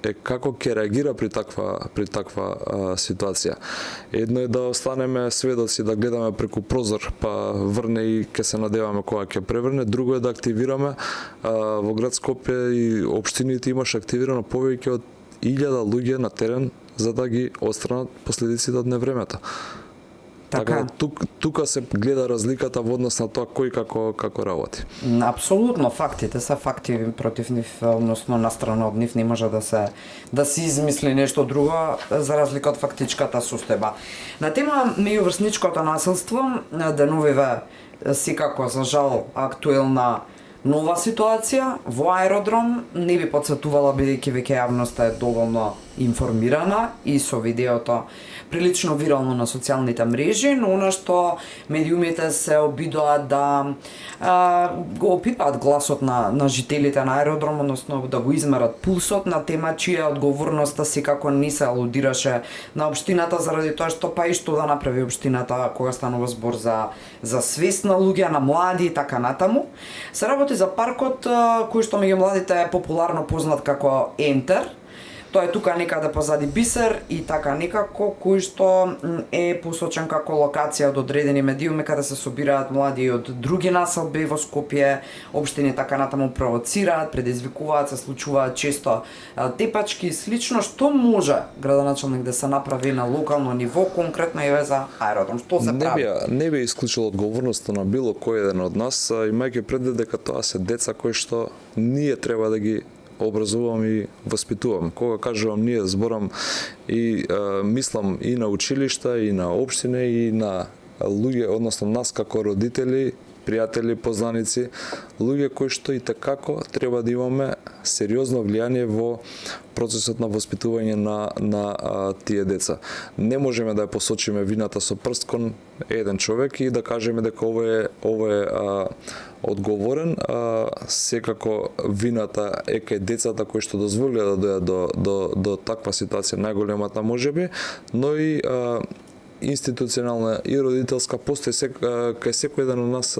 е како ќе реагира при таква ситуација. Едно е да останеме сведоци, да гледаме преку прозор, па врне и ќе се надеваме кога ќе преврне. Друго е да активираме во град Скопје и општините имаше активирано повеќе од 1000 луѓе на терен за да ги отстранат последиците од невремето. Така, тука се гледа разликата во однос на тоа кој како работи. Апсолутно, фактите се факти, против нив, односно настрана од нив не може да се измисли нешто друго за разлика од фактичката состојба. На тема меѓуврсничкото насилство, деновиве секако за жал актуелна нова ситуација во аеродром, не би подсетувала бидејќи веќе јавноста е доволно информирана и со видеото прилично вирално на социјалните мрежи, но она што медиумите се обидоа да го опипаат гласот на жителите на аеродром, односно да го измерат пулсот на тема чија одговорноста секако не се алудираше на општината заради тоа што па и што да направи општината кога станува збор за свест на луѓе, на млади и така натаму. Се работи за паркот кој што меѓу младите е популарно познат како Ентер. Тоа е тука некаде позади Бисер и така некако, кој што е посочен како локација од одредени медиуми каде се собираат млади од други населби во Скопје, општини така натаму провоцираат, предизвикуваат, се случуваат често тепачки и слично. Што може градоначелник да се направи на локално ниво, конкретно и за аеродром? Што се прави? Не би исклучил одговорноста на било кој еден од нас, имајќи предвид дека тоа се деца кои што ние треба да ги образувам и воспитувам. Кога кажувам ние, зборам и мислам и на училишта, и на општини, и на луѓе, односно нас како родители, пријатели, познаници, луѓе кои што и такако треба да имаме сериозно влијание во процесот на воспитување на тие деца. Не можеме да ја посочиме вината со прст кон еден човек и да кажеме дека ова е одговорен. Секако вината е кај децата кои што дозволија да дојдат до таква ситуација, најголемата можеби, но и институционална и родителска постои кај секој еден од нас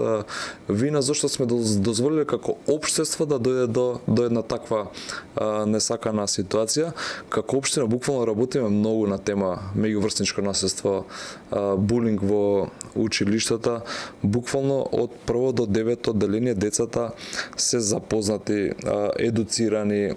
вина зашто сме дозволиле како општество да дојде до една таква несакана ситуација. Како општина буквално работиме многу на тема меѓуврсничко насилство, булинг во училиштата. Буквално од прво до 9 одделение децата се запознати, едуцирани,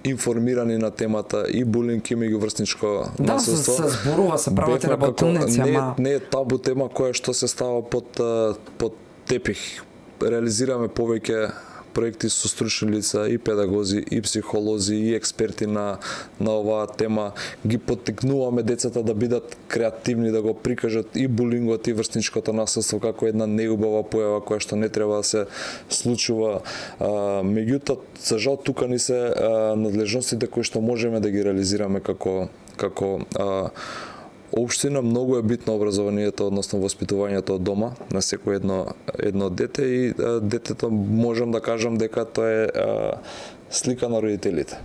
информирани на темата и булинг и меѓуврсничко насилство. Да, се зборува, се прават работилници, ама не е табу тема која што се става под тепих. Реализираме повеќе проекти со стручни лица, и педагози, и психолози, и експерти на оваа тема. Ги поттикнуваме децата да бидат креативни, да го прикажат и булингот и врсничкото насилство како една неубава појава која што не треба да се случува. Меѓутоа, за жал тука ни се надлежностите кои што можеме да ги реализираме како општина. Многу е битно образованието, односно воспитувањето од дома на секој едно дете и детето можам да кажам дека тоа е слика на родителите.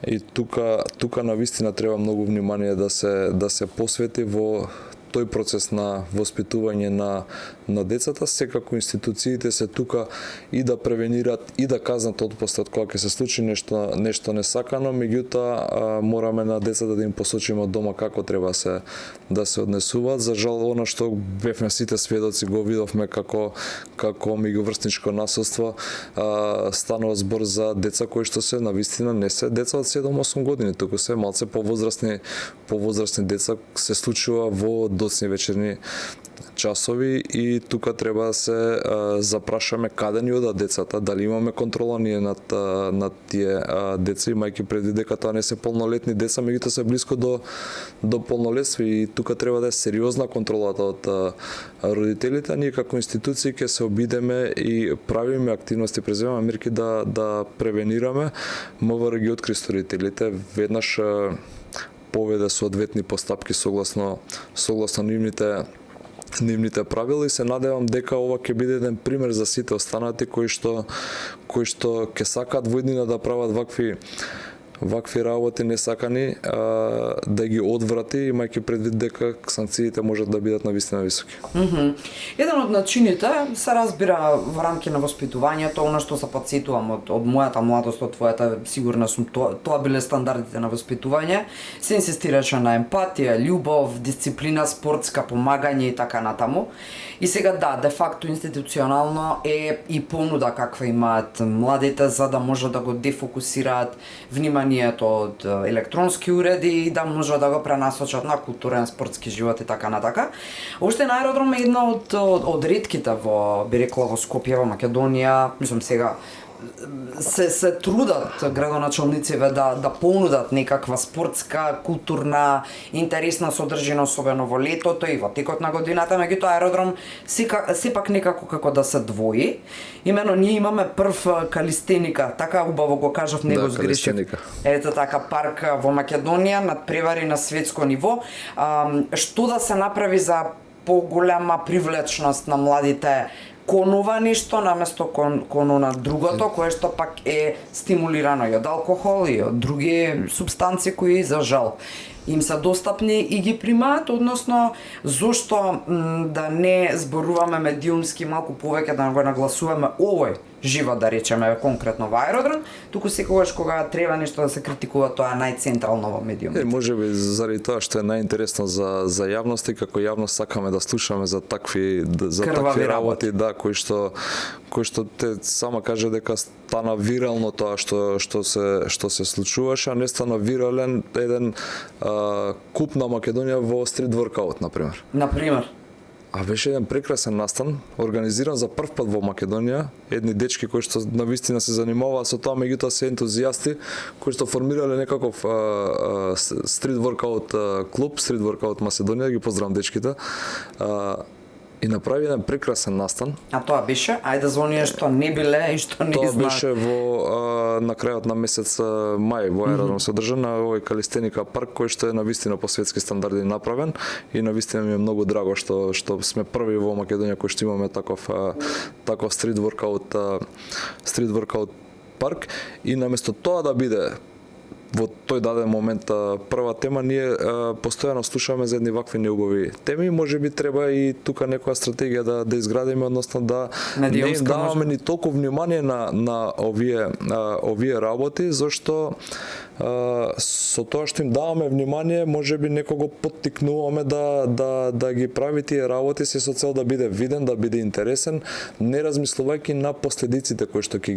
И тука навистина треба многу внимание да се посвети во тој процес на воспитување на децата. Секако институциите се тука и да превенират и да казнат отпостат кога ќе се случи нешто несакано, меѓутоа мораме на децата да им посочиме од дома како треба да се однесуваат. За жал, она што бевме сите сведоци, го видовме како меѓуврсничко насилство, станува збор за деца кои што се навистина не се деца од 7-8 години, туку се малце повозрасни деца. Се случува во доцни вечерни часови и тука треба да се запрашаме каде ни одат децата, дали имаме контрола ние над тие деца, имајќи предвид дека тоа не се полнолетни деца, меѓутоа се блиско до полнолетство и тука треба да е сериозна контролата од родителите. Ние како институции ќе се обидеме и правиме активности, преземаме мерки да превенираме. МВР ги откри родителите, веднаш поведе соодветни постапки согласно нивните правила и се надевам дека ова ќе биде еден пример за сите останати кои што ќе сакаат во иднина да прават вакви работи несакани, да ги одврати, имајќи предвид дека санкциите можат да бидат навистина високи. Еден од начините се разбира во рамки на воспитувањето, она што се подсетувам од мојата младост, од твојата, сигурна сум, тоа биле стандардите на воспитување. Се инсистираше на емпатија, љубов, дисциплина, спортска помагање и така натаму. И сега да, де факто институционално е и понуда каква имаат младите за да може да го дефокусираат вниманието од електронски уреди и да може да го пренасочат на културен, спортски живот и така натака. Уште на аеродром е една од ретките во, би рекла, во Скопје, во Македонија, мислам сега, се трудат градоначалниците да понудат некаква спортска, културна, интересна содржина, особено во летото и во текот на годината, меѓутоа аеродром сепак некако како да се двои. Имено ние имаме прв калистеника, така убаво го кажав, не го сгрешив. Ето така парк во Македонија, надпревари на светско ниво. Што да се направи за поголема привлечност на младите кон ова нешто, наместо кон она другото, кое што пак е стимулирано и од алкохол и од други супстанции кои, за жал, им се достапни и ги примаат, односно, зошто да не зборуваме медиумски малку повеќе, да го нагласуваме овој живот, да речеме, конкретно во аеродром, туку секогаш кога треба нешто да се критикува, тоа е најцентрално во медиумите. Можеби заради тоа што е најинтересно за јавност и како јавност сакаме да слушаме за такви работи, да, кои што те сама каже дека стана вирално тоа што се случуваше, а не стана вирален еден куп на Македонија во стрит воркаут, например. А беше еден прекрасен настан, организиран за прв пат во Македонија, едни дечки кои што навистина се занимаваат со тоа, меѓутоа се ентузијасти кои што формирале некаков стрит воркаут клуб, стрит воркаут Македонија, ги поздравам дечките. И направи еден прекрасен настан. А тоа беше, ајде за оние што не биле и што не знаат. Тоа беше на крајот на месец мај во аеродром се одржа на овој калистеника парк кој што е навистина по светски стандарди направен и навистина ми е многу драго што сме први во Македонија кои што имаме таков стрит воркаут парк и наместо тоа да биде во тој даден момент прва тема, ние постојано слушаме за едни вакви неубави теми, можеби треба и тука некоја стратегија да изградиме, односно да не даваме ни толку внимание на овие работи, зашто со тоа што им даваме внимание, можеби некого поттикнуваме да ги прави тие работи се со цел да биде виден, да биде интересен, не размислувајќи на последиците кои што ќе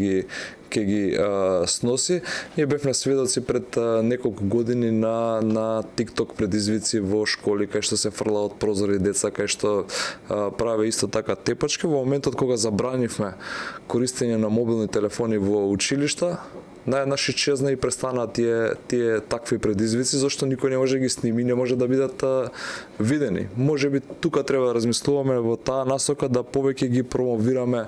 ги сноси. Ние бевме сведоци пред неколку години на TikTok предизвици во школи кај што се фрла од прозори деца, кај што праве исто така тепачки. Во моментот кога забранивме користење на мобилни телефони во училишта, наједнаш исчезна и престана тие такви предизвици, зашто никој не може да ги сними, не може да бидат видени. Можеби тука треба да размислуваме во таа насока да повеќе ги промовираме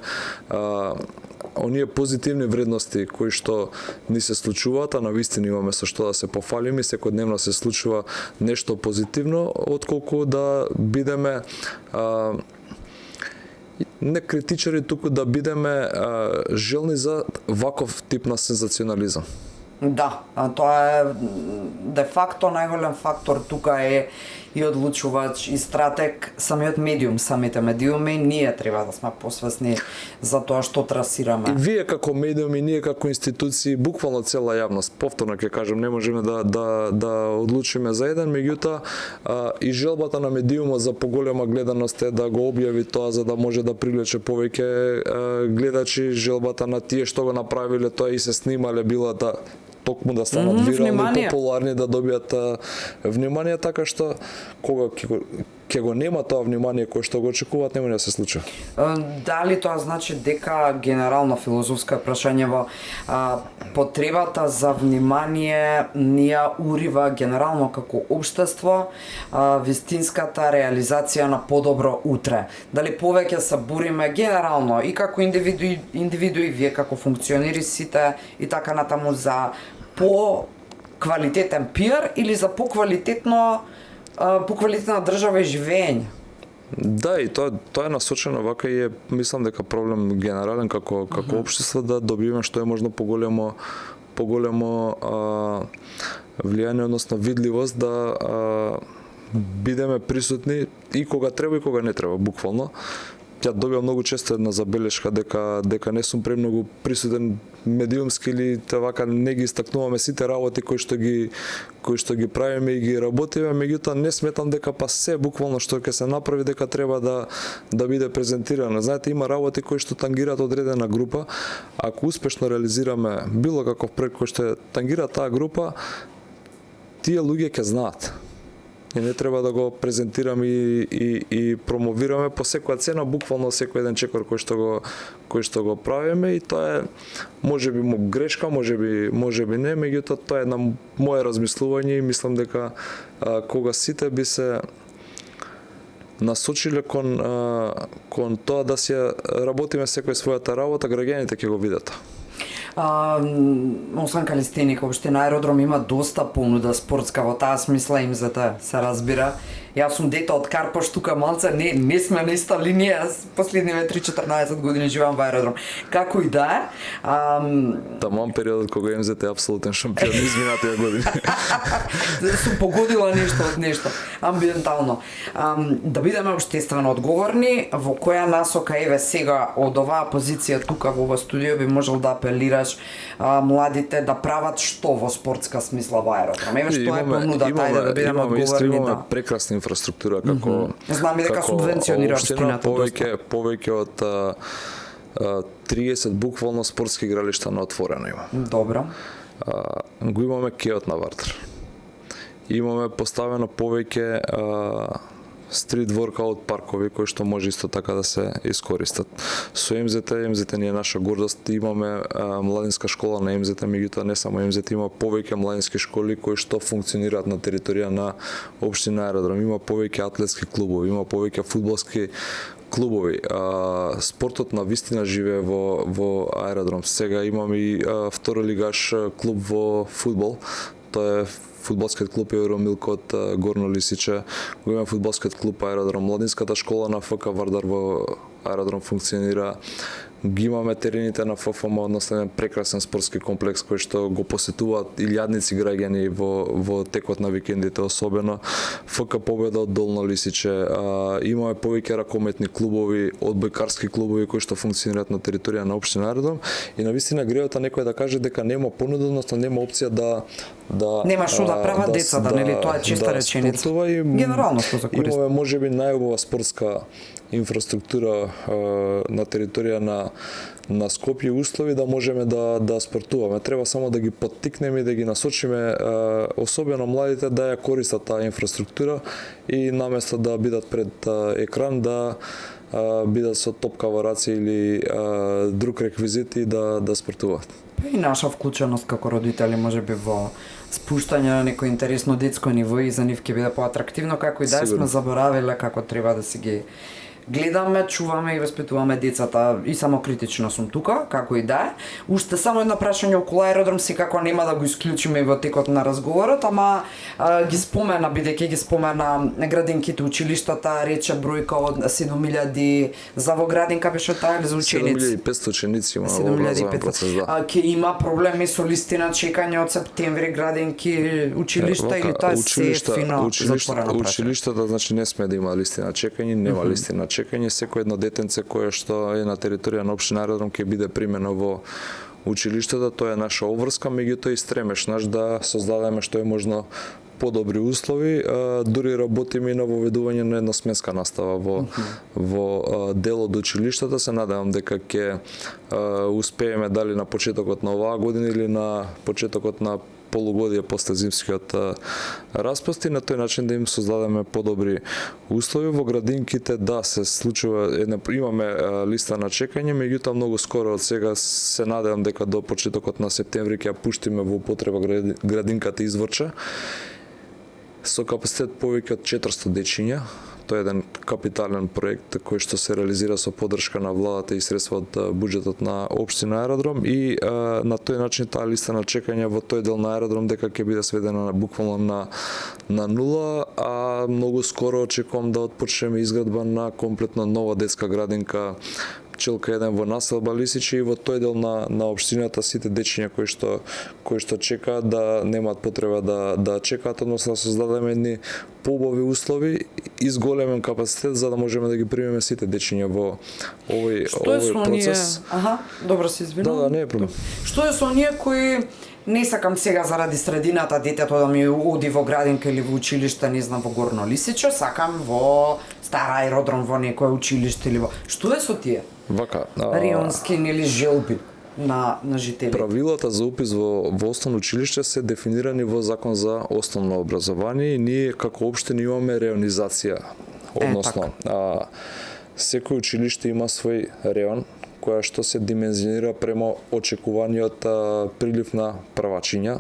оние позитивни вредности кои што ни се случуваат, а навистина имаме со што да се пофалиме, секојдневно се случува нешто позитивно, отколку да бидеме не критичари, туку да бидеме желни за ваков тип на сензационализам. Да, тоа е де факто најголем фактор тука е и одлучувач и стратег самиот медиум, самите медиуми, ние треба да сме посвесни за тоа што трасираме. И вие како медиуми, ние како институции, буквално цела јавност, повторно ќе кажам, не можеме да одлучиме за еден, меѓутоа и желбата на медиумот за поголема гледаност е да го објави тоа за да може да привлече повеќе гледачи, желбата на тие што го направиле тоа и се снимале била токму да станат вирални, популарни, да добијат внимание, така што кога ќе ќе го нема тоа внимание кое што го очекуваат, нема да се случи. Дали тоа значи дека генерално филозофско прашање во потребата за внимание ни ја урива генерално како општество вистинската реализација на подобро утре? Дали повеќе се бориме генерално и како индивидуи вие како функционери сите и така натаму за квалитетен пиар или за поквалитетна држава и живење? Да, и тоа е насочено вака и мислам дека проблем генерален како општество да добиеме што е можно поголемо влијание, односно видливост, да бидеме присутни и кога треба и кога не треба, буквално. Ја добивам многу често една забелешка дека не сум премногу присутен медиумски или вака не ги истакнуваме сите работи кои што ги правиме и ги работиме, меѓутоа не сметам дека па се буквално што ќе се направи дека треба да биде презентирано. Знаете, има работи кои што тангираат одредена група, ако успешно реализираме било каков проект кој што тангира таа група, тие луѓе ќе знаат. И не треба да го презентираме и промовираме по секоја цена, буквално секој еден чекор кој што го правиме, и тоа е можеби грешка, можеби не, меѓутоа тоа е на мое размислување и мислам дека кога сите би се насочиле кон тоа да се работиме секој својата работа, граѓаните ќе го видат. Освен калистеник, опште на аеродром има доста понуда спортска во таа смисла, им за таа се разбира. Јас сум дете од Карпаш, тука малце не сме на иста линија, последниве 3-14 години живеам во аеродром. Како и да е. Таман периодот кога МЗТ е апсолутен шампион изминатите години. Сум погодила нешто амбиентално. Да бидеме општествено одговорни, во која насока еве сега од оваа позиција тука во ова студио би можел да апелираш младите да прават што во спортска смисла во аеродром? Еве што е понудата, ајде да бидеме одговорни, да. Прекрасна инфраструктура како знам и дека субвенционира општината повеќе од 30 буквално спортски игралишта на отворено има. Добро. Го имаме кеот на Вартер. Имаме поставено повеќе стрит воркаут паркови кои што може исто така да се искористат. Со МЗТ ни е наша гордост, имаме младинска школа на МЗТ, меѓутоа не само МЗТ, има повеќе младински школи кои што функционираат на територија на општина Аеродром, има повеќе атлетски клубови, има повеќе фудбалски клубови. Спортот на вистина живее во Аеродром. Сега имаме и второлигаш клуб во фудбал. Тоа е фудбалскиот клуб Евромилко од Горно Лисиче, го има фудбалскиот клуб Аеродром, младинската школа на ФК Вардар во Аеродром функционира. Ги имаме терените на ФФМ, односно еден прекрасен спортски комплекс кој што го посетуваат илјадници граѓани во текот на викендите, особено ФК Победа од Долно Лисиче. Имаме повеќе ракометни клубови, одбојкарски клубови кои што функционираат на територија на општина Аеродром, и навистина греота некој да каже дека нема понуда, односно нема опција да нема што да прават децата, нели тоа е чиста реченица. Генерално што се користи. Имаме можеби најубава спортска инфраструктура на територија на Скопје, услови да можеме да спортуваме. Треба само да ги поттикнеме и да ги насочиме, особено младите, да ја користат таа инфраструктура и наместо да бидат пред екран, да бидат со топка во раце или друг реквизит и да спортуваат. И наша вклученост како родители можеби во спуштање на некој интересно детско ниво и за нив ќе биде поатрактивно, како и да сме заборавиле како треба да си ги гледаме, чуваме и воспитуваме децата, и самокритично сум тука, како и да е. Уште само едно прашање околу аеродром, секако нема да го исклучиме во текот на разговорот, ама ги спомена, бидејќи ги спомена градинките, училиштата, рече бројка од 7000 за во градинка беше таа или за ученици? 7500 ученици има во образовен процес, да. Ке има проблеми со листи на чекање од септември, градинки, училишта или тоа се фино затворено прашање? Училиштата, значи не сме да има листи на чекање, нема листи на чекање, секој едно детенце кое што е на територија на општина Аеродром ќе биде примено во училиштето, тоа е наша обврска, меѓутоа и стремеш наш да создадеме што е можно подобри услови, дури работиме и на воведување на едносменска настава во дел од училиштата. Се надевам дека ќе успееме дали на почетокот на оваа година или на почетокот на полугодие после зимскиот распуст и на тој начин да им создадеме подобри услови. Во градинките се случува, имаме листа на чекање, меѓутоа многу скоро од сега се надевам дека до почетокот на септември ќе ја пуштиме во употреба градинката Изворча со капацитет повеќе од 400 дечиња. Тоа е еден капитален проект кој што се реализира со поддршка на владата и средства од буџетот на општина Аеродром и на тој начин таа листа на чекање во тој дел на Аеродром дека ќе биде сведена буквално на нула, а многу скоро очекувам да отпочнеме изградба на комплетно нова детска градинка Пчелка 1 во населба Лисичи и во тој дел на општината сите дечиња кои што чекаат да немаат потреба да чекаат, односно да создадеме едни поубави услови и зголемен капацитет за да можеме да ги примеме сите дечиња во овој процес. Добро се извинувам. Да, не е проблем. Што е со оние кои не сакам сега заради средината детето да ми оди во градинка или во училиште, не знам, во Горно Лисиче, сакам во Стар Аеродром, во некое училиште или во... Што е со тие? Вака, рионски или желби на жителите. Правилата за упис во основно училиште се дефинирани во Закон за основно образование и ние како општина имаме реонизација. Односно, секој училиште има свој реон која што се димензионира према очекуваниот прилив на правачиња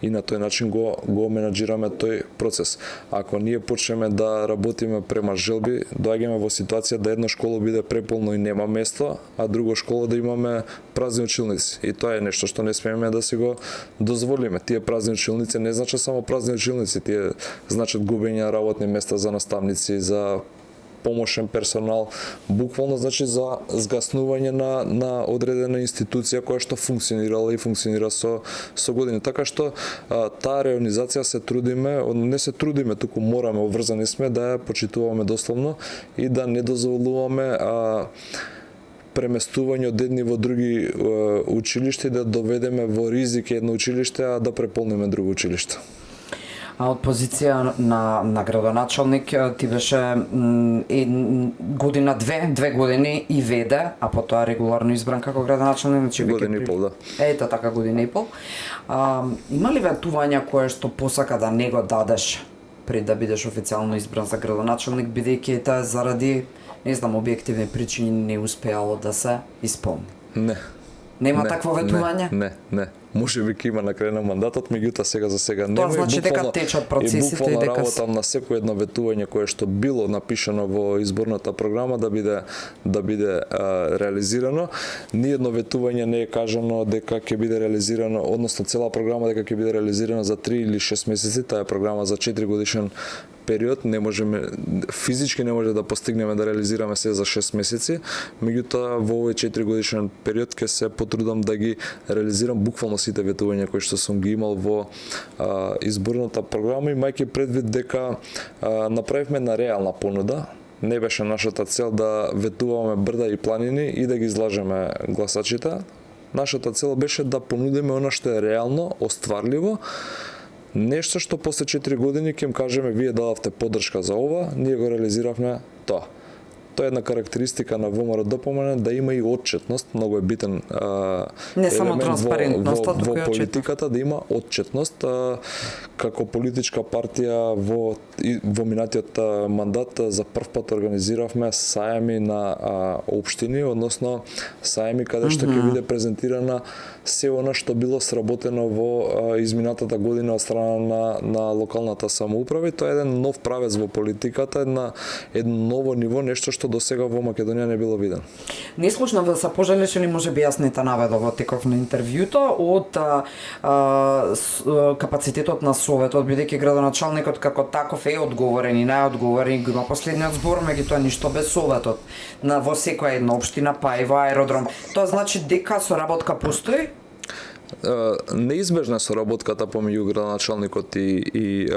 и на тој начин го менаџираме тој процес. Ако ние почнеме да работиме према желби, доаѓаме во ситуација да една школа биде преполно и нема место, а друга школа да имаме празни училници. И тоа е нешто што не смееме да си го дозволиме. Тие празни училници не значат само празни училници, тие значат губење на работни места за наставници, за помошен персонал, буквално значи за згаснување на одредена институција која што функционирала и функционира со години. Така што таа реонизација се трудиме, не се трудиме, туку мораме, обврзани сме да ја почитуваме дословно и да не дозволуваме преместување од едни во други училишта и да доведеме во ризик едно училиште, а да преполниме друго училиште. А од позиција на градоначалник ти беше две години и веде, а потоа регуларно избран како градоначалник, значи година и пол, да. Ето така, година и пол. Има ли ветувања кое што посака да не го дадеш пред да бидеш официјално избран за градоначалник, бидејќи тоа заради, не знам, објективни причини не успеало да се исполни? Не. Нема такво ветување? Не. Може би ќе има на крај на мандатот, меѓутоа сега за сега нема. Тоа значи дека течат процесите и дека работам на секој едно ветување кое што било напишано во изборната програма да биде реализирано. Ни едно ветување не е кажано дека ќе биде реализирано, односно цела програма дека ќе биде реализирана за 3 или 6 месеци, таа е програма за 4 годишен период, не можеме физички не може да постигнеме да реализираме се за 6 месеци, меѓутоа во овој 4 годишен период ќе се потрудам да ги реализирам буквално сите ветувања кои што сум ги имал во изборната програма, имајќи предвид дека направивме на реална понуда. Не беше нашата цел да ветуваме брда и планини и да ги излажеме гласачите. Нашата цел беше да понудиме она што е реално, остварливо, нешто што после 4 години ќе им кажеме вие дадовте поддршка за ова, ние го реализиравме тоа. Тоа е една карактеристика на ВМРО-ДПМН да има и отчетност, многу е битен не само транспарентност, во политиката, да има отчетност. Како политичка партија во минатиот мандат за прв пат организиравме сајами на општини, односно сајами каде што ќе биде презентирана се она што било сработено во изминатата година од страна на локалната самоуправа. Тоа е еден нов правец во политиката, едно ново ниво, нешто што до сега во Македонија не било видено. Не слушнав да се пожалиш или може би јас не те наведов во теков на интервјуто од капацитетот на Советот, бидејќи градоначалникот како таков е одговорен и најодговорен, го има последниот збор, меѓутоа ништо без Советот во секоја една општина, па и во Аеродром. Тоа значи дека соработка постои? неизбежна соработката помеѓу градоначалникот и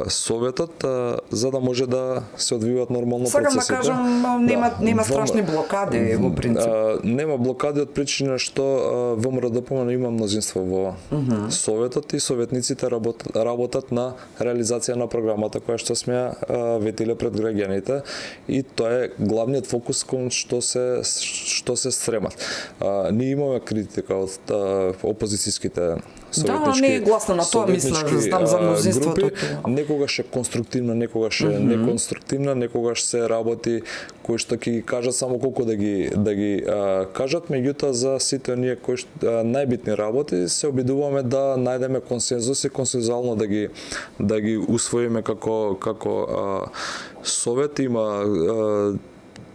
советот, за да може да се одвиваат нормално Сакам процесите. да кажам, нема страшни блокади во принцип. Нема блокади од причина што ВМРО-ДПМН има мнозинство во советот и советниците работат на реализација на програмата која што сме ја ветиле пред граѓаните, и тоа е главниот фокус кон што се стремат. Ние имаме критика од опозицијските советнички, не е гласно на тоа, мислам, знам за мнозинството. Некогаш е конструктивна, некогаш е неконструктивна, некогаш се работи кои што ќе ги кажат само колку да ги кажат, меѓутоа за сите оние кои што најбитни работи се обидуваме да најдеме консензус и консензуално да ги усвоиме како совет. Има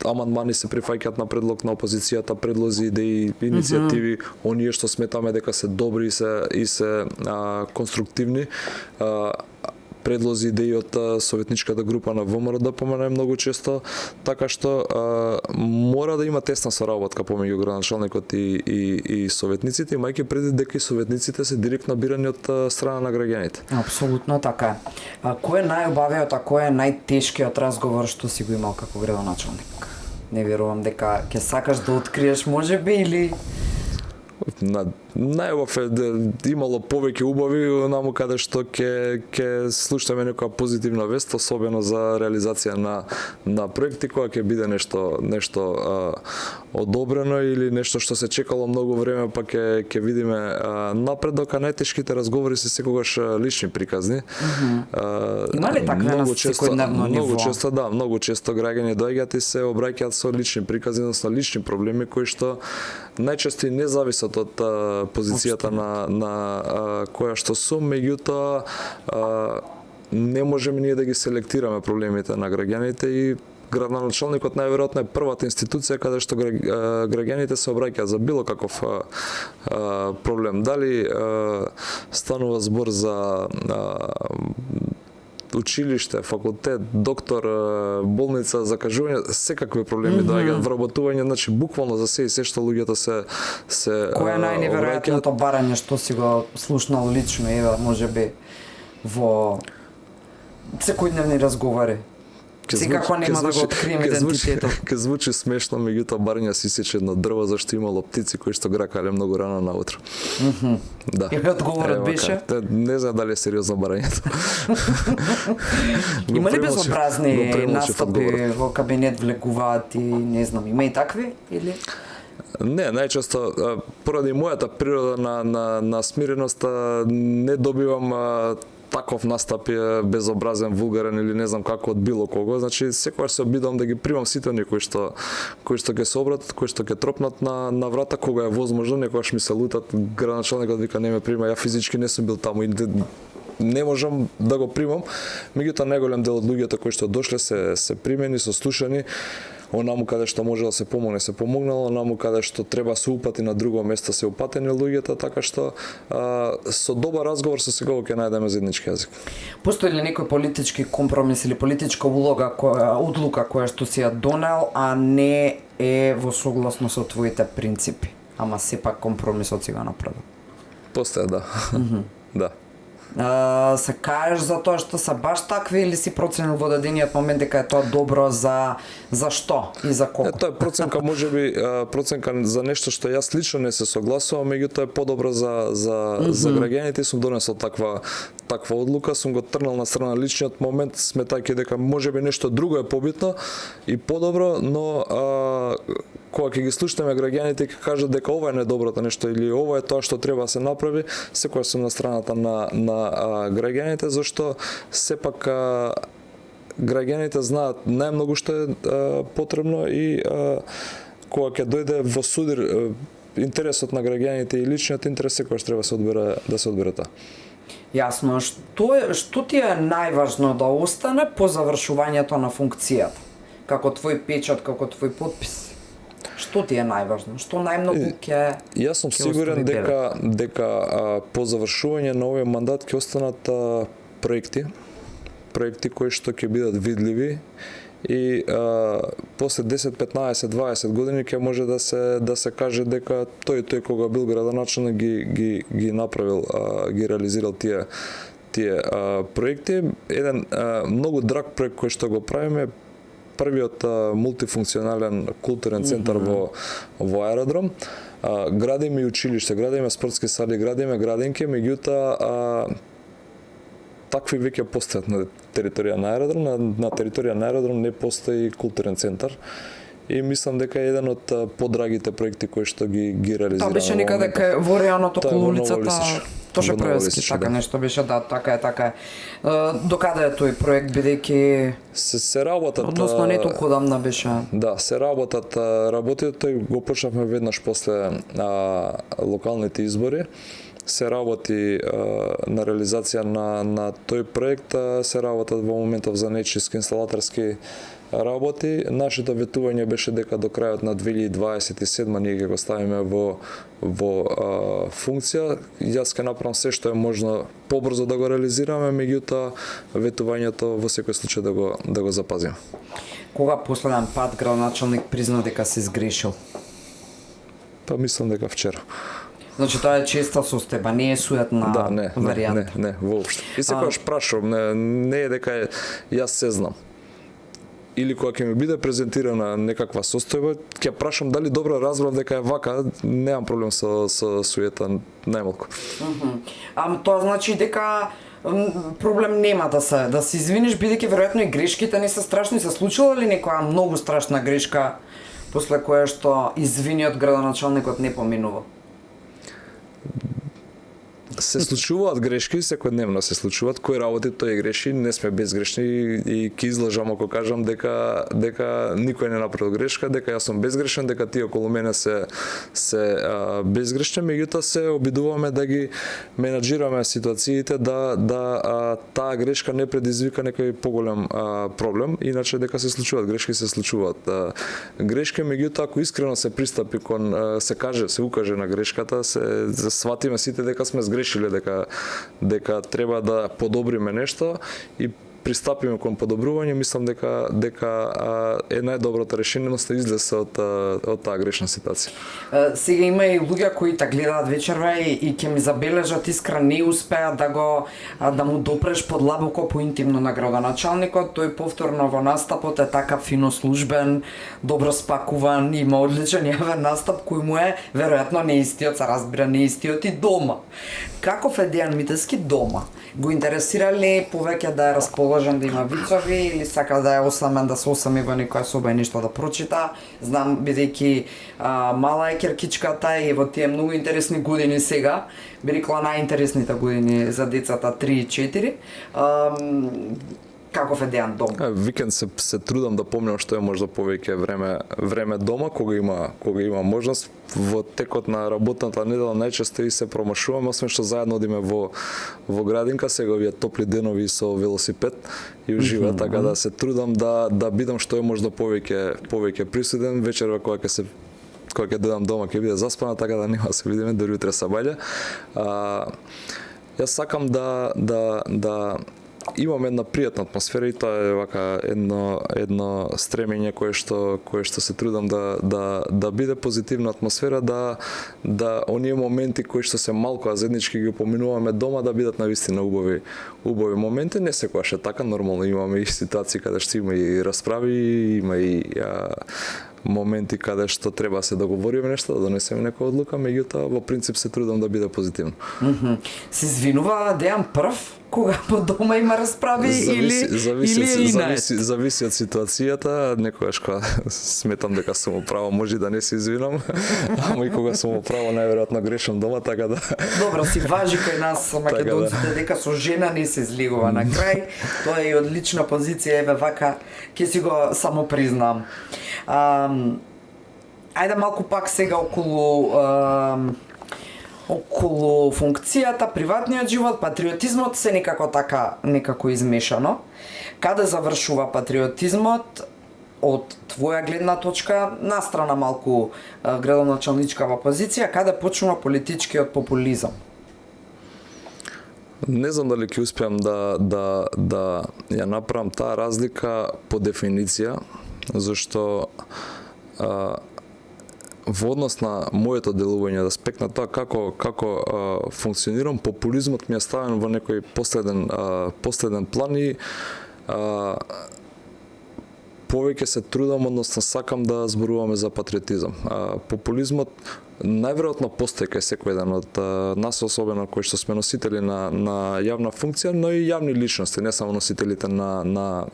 амандмани се прифаќаат на предлог на опозицијата, предлози, идеи, иницијативи, оние што сметаме дека се добри и се конструктивни. Предлози, идеи од советничката група на ВМРО-ДПМН многу често, така што мора да има тесна соработка помеѓу градоначалникот и советниците, имајќи предвид дека и советниците се директно бирани од страна на граѓаните. Апсолутно така е. Кој е најубавиот, а кој е најтешкиот разговор што си го имал како градоначалник? Не верувам дека ќе сакаш да откриеш, можеби, или најубав е имало повеќе убави, онаму каде што ќе слушаме некоја позитивна вест, особено за реализација на проекти, кога ќе биде нешто одобрено или нешто што се чекало многу време, па ќе видиме напредок, а најтешките разговори се секогаш лични приказни. Има ли такви на секојдневно ниво? Многу често граѓани доаѓаат и се обраќаат со лични приказни, односно лични проблеми кои што најчесто и не зависат од позицијата на која што сум, меѓутоа не можеме ние да ги селектираме проблемите на граѓаните, и градоначалникот најверојатно е првата институција каде што граѓаните се обраќаат за било каков проблем. Дали станува збор за училиште, факултет, доктор, болница, закажување, секакви проблеми доаѓаат, вработување, значи буквално за се и се што луѓето се Кој е најневеројатното барање што си го слушнал лично, можеби во секојдневни разговори? Секако нема да го откриеме идентитетот. Ке звучи смешно, меѓутоа барања си сече едно дрво зашто имало птици кои што гракале многу рано наутро. Да. И одговорот беше? Не знам дали е сериозно барањето. Има ли безобразни настапи во кабинет влегуваат и не знам, има и такви или? Не, најчесто поради мојата природа на смиреност не добивам таков настап е безобразен, вулгарен или не знам како од било кого. Значи секогаш се обидам да ги примам сите оние кои што ќе се обратат, кои што ќе тропнат на врата кога е возможно. Некогаш ми се лутат, градоначалникот вика не ме прима, ја физички не сум бил таму и не можам да го примам. Меѓутоа најголем дел од луѓето кои што дошле се примени, сослушани. Онаму каде што може да се помогне, се помогнало, онаму каде што треба се упати на друго место, се упатени луѓето, така што со добар разговор со секој ќе најдеме заеднички јазик. Постои ли некој политички компромис или политичка одлука која што си ја донел, а не е во согласно со твоите принципи, ама сепак компромисот си го направил? Постои, да. Да. Се кажеш за тоа што се баш такви или си проценил во дадениот момент дека е тоа добро за што и за колку? Тоа е проценка, можеби проценка за нешто што јас лично не се согласувам, меѓутоа е подобро за граѓаните, сум донесол таква одлука, сум го трнал на страна личниот момент, сметајќи дека можеби нешто друго е побитно и подобро, но кога ќе ги слушнеме граѓаните ќе кажат дека ова е недоброто нешто или ова е тоа што треба да се направи, секогаш сум на страната на граѓаните, зашто сепак граѓаните знаат најмногу што е потребно и кога ќе дојде во судир интересот на граѓаните и личниот интерес, секогаш треба да се одбере тоа. Јасно, што ти е најважно да остане по завршувањето на функцијата? Како твој печат, како твој подпис? Што ти е најважно? Што најмногу ќе Јас сум сигурен дека по завршување на овој мандат ќе останат проекти кои што ќе бидат видливи и после 10, 15, 20 години ќе може да се каже дека тој кога бил градоначелник ги направил, ги реализирал тие проекти. Еден многу драг проект кој што го правиме, првиот мултифункционален културен центар во аеродром. Градиме и училиште, градиме спортски сали, градиме градинки, меѓутоа такви веќе постојат на територија на аеродром, на територија на аеродром не постои културен центар. И мислам дека е еден од подрагите проекти кои што ги реализираме. Тоа беше некаде кај во рејонот околу улицата Тоше Превски, така нешто беше, да, така е. Докаде е тој проект, бидејќи се работат, односно не толку одамна беше. Да, се работи, тој го почнавме веднаш после локалните избори. Се работи на реализација на тој проект, се работат во моментов за нечиски инсталаторски работи. Нашето ветување беше дека до крајот на 2027 ние ќе го ставиме во функција. Јас ќе направам се што е можно побрзо да го реализираме, меѓутоа ветувањето во секој случај да го запазиме. Кога последен пат градоначелник призна дека се сгрешил? Па мислам дека вчера. Значи тоа е честа состојба, не е суетна варијанта. Не, воопшто. И секогаш прашувам, не е дека јас се знам. Или кога ќе ми биде презентирана некаква состојба, ќе прашам дали добро разбрав дека е вака, немам проблем со суета најмалку. Тоа значи дека проблем нема да се извиниш, бидејќи веројатно и грешките не се страшни. Се случила ли некоја многу страшна грешка после која што извиниот градоначалникот не поминува? Се случуваат грешки, секојдневно се случуваат, кои работи тој греши, не сме безгрешни и ќе излажам ако кажам дека никој не направил грешка, дека јас сум безгрешен, дека тие околу мене се безгрешни, меѓутоа се обидуваме да ги менаџираме ситуациите да таа грешка не предизвика некој поголем проблем, иначе дека се случуваат грешки, се случуваат грешки, меѓутоа ако искрено се пристапи кон се укаже на грешката, се сватиме сите дека сме сгрешили, дека треба да подобриме нешто и пристапиме кон подобрување, мислам дека е најдоброто решение да излезе од таа грешна ситуација. Сега има и луѓе кои та гледаат вечерва и ќе ми забележат искрен не успеа да му допреш подлабоко поинтимно на градоначалникот. Тој повторно во настапот е така фино службен, добро спакуван, има одличен јавен настап кој му е веројатно неистиот, се разбира неистиот и дома. Каков е Дејан Митевски дома? Го интересира ли повеќе да е расположен да има вицови или сака да е осамен, да се осами во некоја соба и нешто да прочита? Знам, бидејќи мала е керкичката и во тие многу интересни години сега, би рекла најинтересните години за децата 3 и 4. Каков е Дејан дом? Викенд се трудам да помнам што е можда повеќе време дома, кога има можност. Во текот на работната недела најчесто и се промашуваме, освен што заедно одиме во градинка, сега овие топли денови со велосипед и ужива, така да се трудам да бидам што е можда повеќе присутен. Вечерва кога ќе дојдам дома ќе биде заспана, така да нема се видиме до утре сабајле. Јас сакам да имам една пријатна атмосфера и тоа е вака едно стремење кое што се трудам да биде позитивна атмосфера, да оние моменти кои што се малку заеднички ги поминуваме дома да бидат навистина убави моменти. Не секогаш е така, нормално имаме и ситуации каде што има и расправи, има и моменти каде што треба се договориме нешто, да донесеме некоја одлука, меѓутоа во принцип се трудам да биде позитивно. Се извинува Дејан прв кога по дома има расправи зависи од ситуацијата, некогаш кога сметам дека сум управо може да не се извинам, ама и кога сум управо најверојатно грешам дома, така да. Добро, си важи кај нас македонците дека со жена не се излегува на крај. Тоа е и одлична позиција, еве вака ќе си го само признам. Ајде малку пак сега околу функцијата, приватниот живот, патриотизмот, се некако измешано. Каде завршува патриотизмот од твоја гледна точка, настрана малку градоначалничкава позиција, каде почнува политичкиот популизам? Не знам дали ќе успеам да ја направам таа разлика по дефиниција, зашто во однос на моето делување, да аспект на тоа како функционирам, популизмот ми е ставен во некој последен план и повеќе се трудам, односно сакам да зборуваме за патриотизам. Популизмот најверојатно постои кај секој еден од нас, особено кои што сме носители на јавна функција, но и јавни личности, не само носителите на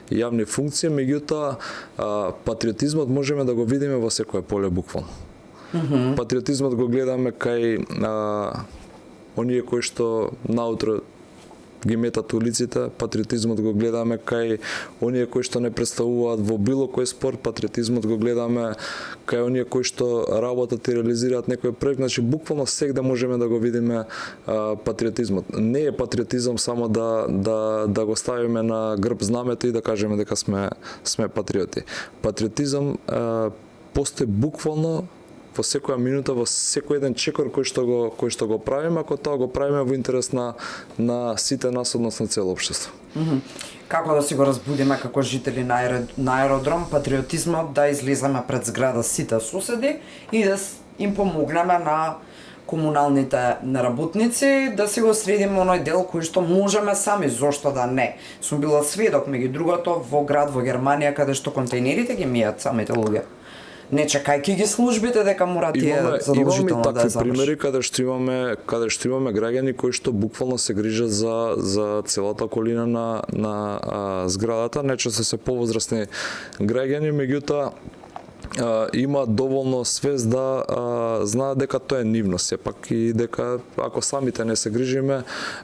јавни функции, меѓутоа патриотизмот можеме да го видиме во секое поле буквално. Патриотизмот го гледаме кај оние кои што наутро ги метат улиците, патриотизмот го гледаме кај оние кои што не представуваат во било кој спорт, патриотизмот го гледаме кај оние кои што работат и реализираат некој проект, значи буквално сегде можеме да го видиме патриотизмот. Не е патриотизам само да го ставиме на грб знамето и да кажеме дека сме патриоти. Патриотизам постои буквално во секоја минута, во секој еден чекор кој што го правиме, ако тоа го правиме во интерес на сите нас, односно цело општество. Како да си го разбудиме како жители на аеродром, патриотизмот да излеземе пред зграда сите соседи и да им помогнеме на комуналните работници да си го средиме оној дел кој што можеме сами, зошто да не. Сум била сведок меѓу другото во град во Германија каде што контейнерите ги мијат самите луѓе. Не чекајќи ги службите дека мора тие задолжително да ја заврши. Имаме такви примери каде што имаме граѓани кои што буквално се грижат за целата околина на зградата, нечесто се повозрасни граѓани, меѓутоа има доволно свест да знаат дека тоа е нивно сепак и дека ако самите не се грижиме,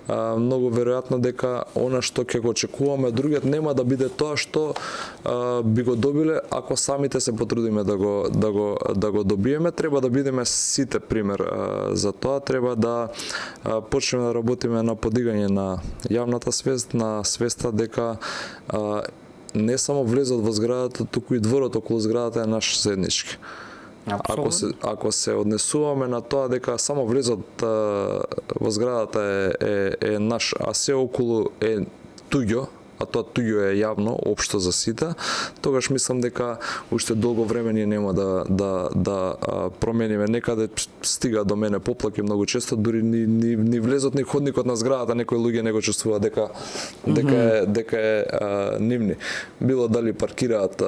многу веројатно дека она што ќе го очекуваме другиот нема да биде тоа што би го добиле ако самите се потрудиме да го добиеме. Треба да бидеме сите пример за тоа, треба да почнеме да работиме на подигање на јавната свест, на свеста дека не само влезот во зградата, туку и дворот околу зградата е наш заеднички. Ако се однесуваме на тоа дека само влезот во зградата е наш, а се околу е туѓо, а тоа туѓо е јавно, општо за сите, тогаш мислам дека уште долго време ние нема да промениме. Некаде стига до мене поплаки многу често, дури ни влезот ни ходникот на зградата некои луѓе не го чувствуваат дека е нивни. Било дали паркираат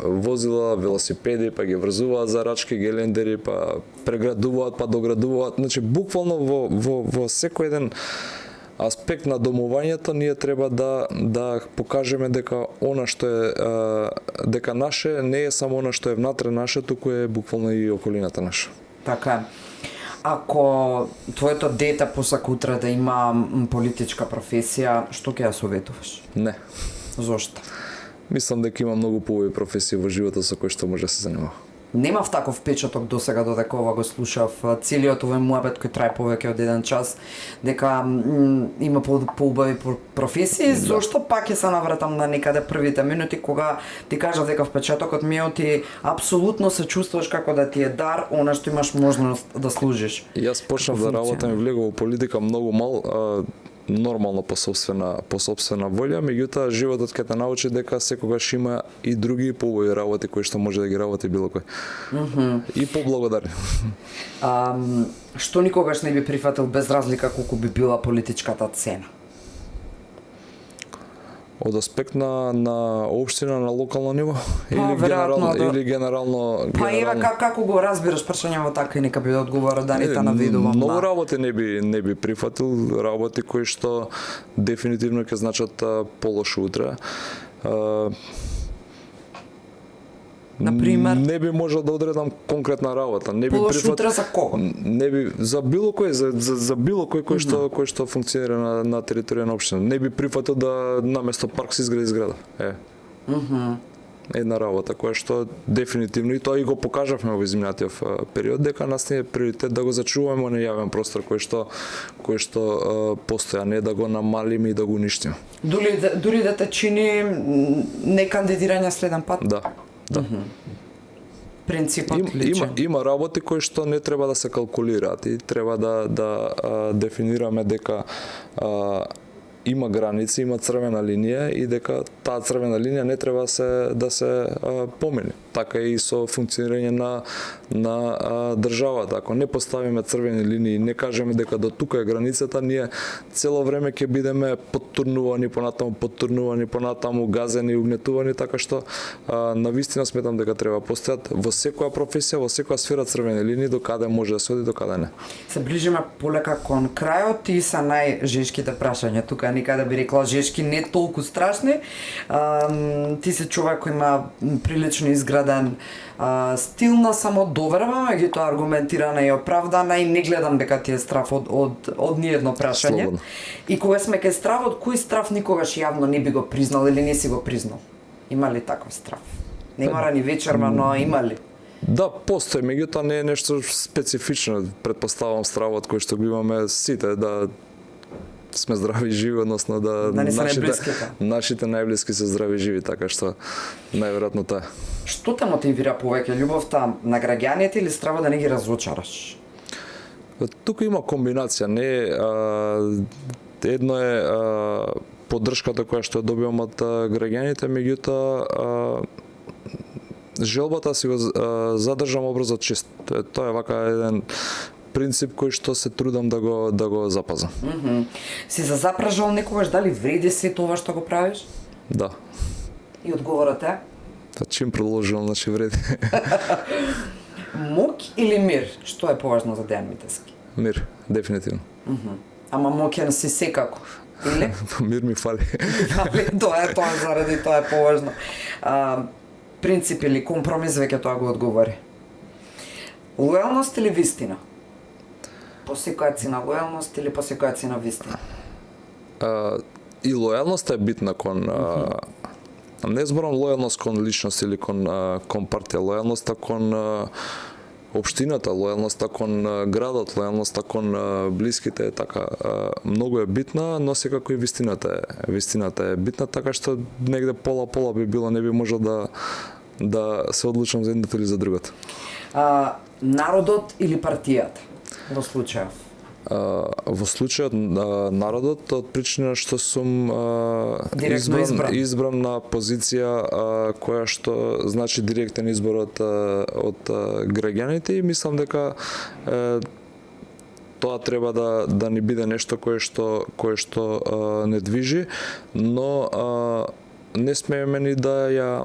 возила, велосипеди, па ги врзуваат за рачки, гелендери, па преградуваат, па доградуваат. Значи буквално во секој еден аспект на домувањето ние треба да покажеме дека она што е дека наше не е само она што е внатре наше, туку е буквално и околината наша. Така. Ако твоето дете посака утре да има политичка професија, што ќе ја советуваш? Не. Зошто? Мислам дека има многу поубави професии во животот со кои што може да се занимава. Немав таков впечаток досега додека ова го слушав целиот овој муабет кој трае повеќе од 1 час, дека има поубави професии, зошто пак ќе се навратам на некаде првите минути кога ти кажав дека впечатокот ми е ти апсолутно се чувствуваш како да ти е дар она што имаш можност да служиш. Јас почнав да работам и влегов во политика многу мал, нормално по сопствена волја, меѓутоа животот ќе те научи дека секогаш има и други поубави работи кои што може да ги работи било кој. И поблагодарен. Што никогаш не би прифатил без разлика колку би била политичката цена? Од аспект на општина, на локално ниво или генерално. Па еве како го разбираш прашањето така и нека би одговора да не та наведувам. Многу работи не би прифатил, работи кои што дефинитивно ќе значат полошо утре. Например, не би можел да одредам конкретна работа, не би прифатил за кого? Не би за било кој за било кој што функционира на територија на општина. Не би прифатил да наместо парк се изгради зграда. Една работа која што дефинитивно и тоа и го покажавме во изминатиот период дека нас не е приоритет да го зачуваме на јавен простор кој што постои, а не да го намалиме и да го уништиме. Дури да те чини некандидирање следен пат? Да. Принципот личен. Има работи кои што не треба да се калкулираат и треба да дефинираме дека има граници, има црвена линија и дека таа црвена линија не треба да се помине. Така и со функционирање на државата. Ако не поставиме црвени линии, не кажеме дека до тука е границата, ние цело време ќе бидеме поттурнувани, понатаму газени, угнетувани, така што навистина сметам дека треба постојат во секоја професија, во секоја сфера црвени линии, до каде може да се оди, до каде не. Се ближиме полека кон крајот и са најжешките прашања. Тука никаде би рекла жешки, не толку страшни. Ти се човек кој има прилично изграден стил на самодоверба, меѓутоа аргументирана и оправдана, и не гледам дека ти е страв од ниедно прашање. Слободно. И кога сме кај стравот, кој страв никогаш јавно не би го признал или не си го признал? Има ли таков страв? Не мора ни вечерма, но има ли? Да, постои, меѓутоа не е нешто специфично. Предпоставам стравот кој што го имаме сите, да сме здрави и живи, односно да не се нашите најблиски се здрави и живи, така што најверојатно тоа. Што те мотивира повеќе, љубовта на граѓаните или страва да не ги разочараш? Тука има комбинација, едно е поддршката која што ја добивам од граѓаните, меѓутоа желбата си го задржам образот чист. Тоа е вака еден принцип кој што се трудам да го запазам. Си за запражал некогаш дали вреди се тоа што го правиш? Да. И одговорот е? Та чим продолжувам, значи вреди. Мок или мир? Што е поважно за Дејан Митевски? Мир, дефинитивно. Ама мокен си секако, или? Мир ми фали. Тоа заради тоа е поважно. Принцип или компромис, веќе тоа го одговори. Лојалност или вистина? По секоја цена лојалност или по секоја цена вистина? И лојалноста е битна кон не зборам лојалност кон личност или кон партија, лојалноста кон општината, лојалноста кон градот, лојалноста кон блиските, така многу е битна, но секако и вистината е битна, така што негде пола би било, не би можел да се одлучам за едното или за другото. Народот или партијата во случајот? Во случајот народот, од причина што сум избран на позиција која што значи директен избор од граѓаните, и мислам дека тоа треба да ни биде нешто кое што не движи, но не смееме ни да ја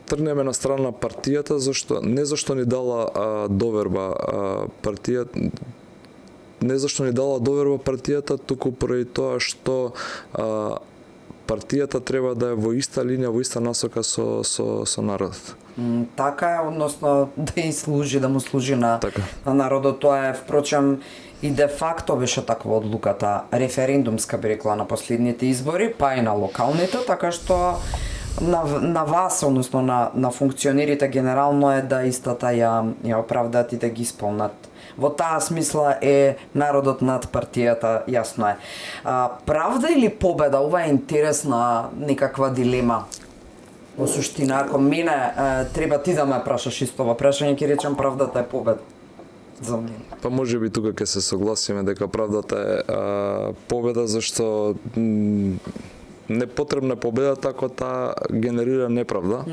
тргнеме на страна партијата, зашто ни дала доверба партијата, туку поради тоа што партијата треба да е во иста линија, во иста насока со народот. Така е, односно да му служи на народот. Тоа е, впрочем, и де факто беше таква одлуката референдумска, би рекла, на последните избори, па и на локалните, така што на вас, односно на функционерите генерално е да истата ја оправдаат и да ги исполнат. Во таа смисла е народот над партијата, јасно е. Правда или победа? Ова е интересна некаква дилема. Во суштина, ако мене треба ти да ме прашаш истова прашање, ќе речам правдата е победа. За мене. Па може би тука ќе се согласиме дека правдата е победа, зашто непотребна победата ако таа генерира неправда.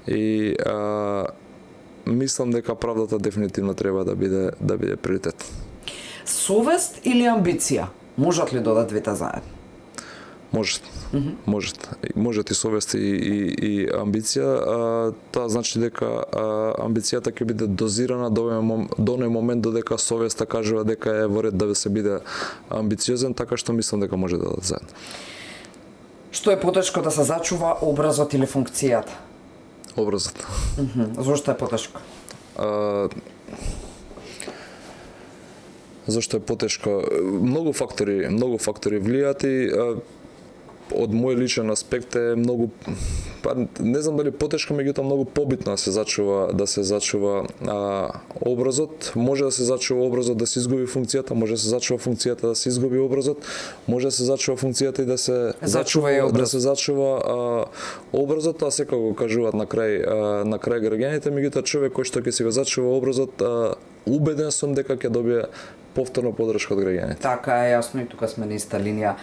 И мислам дека правдата дефинитивно треба да биде приоритет. Совест или амбиција? Можат ли додат двете заедно? Можат и совест и амбиција. Тоа значи дека амбицијата ќе биде дозирана до оној момент додека совеста кажува дека е во ред да се биде амбициозен, така што мислам дека може да додат заедно. Што е потешко, да се зачува образот или функцијата? Образот. Зошто е потешко? Зошто е потешко? Многу фактори влијаат и од мој личен аспект е многу Па не знам дали потешко, меѓутоа многу побитно да се зачува образот. Може да се зачува образот да се изгуби функцијата, може да се зачува функцијата да се изгуби образот, може да се зачува функцијата и да се зачува образот, а секако го кажуваат на крај граѓаните, меѓутоа човек кој што ќе си го зачува образот, убеден сум дека ќе добие повторно подршка од граѓаните. Така е, јасно, и тука сме на иста линија.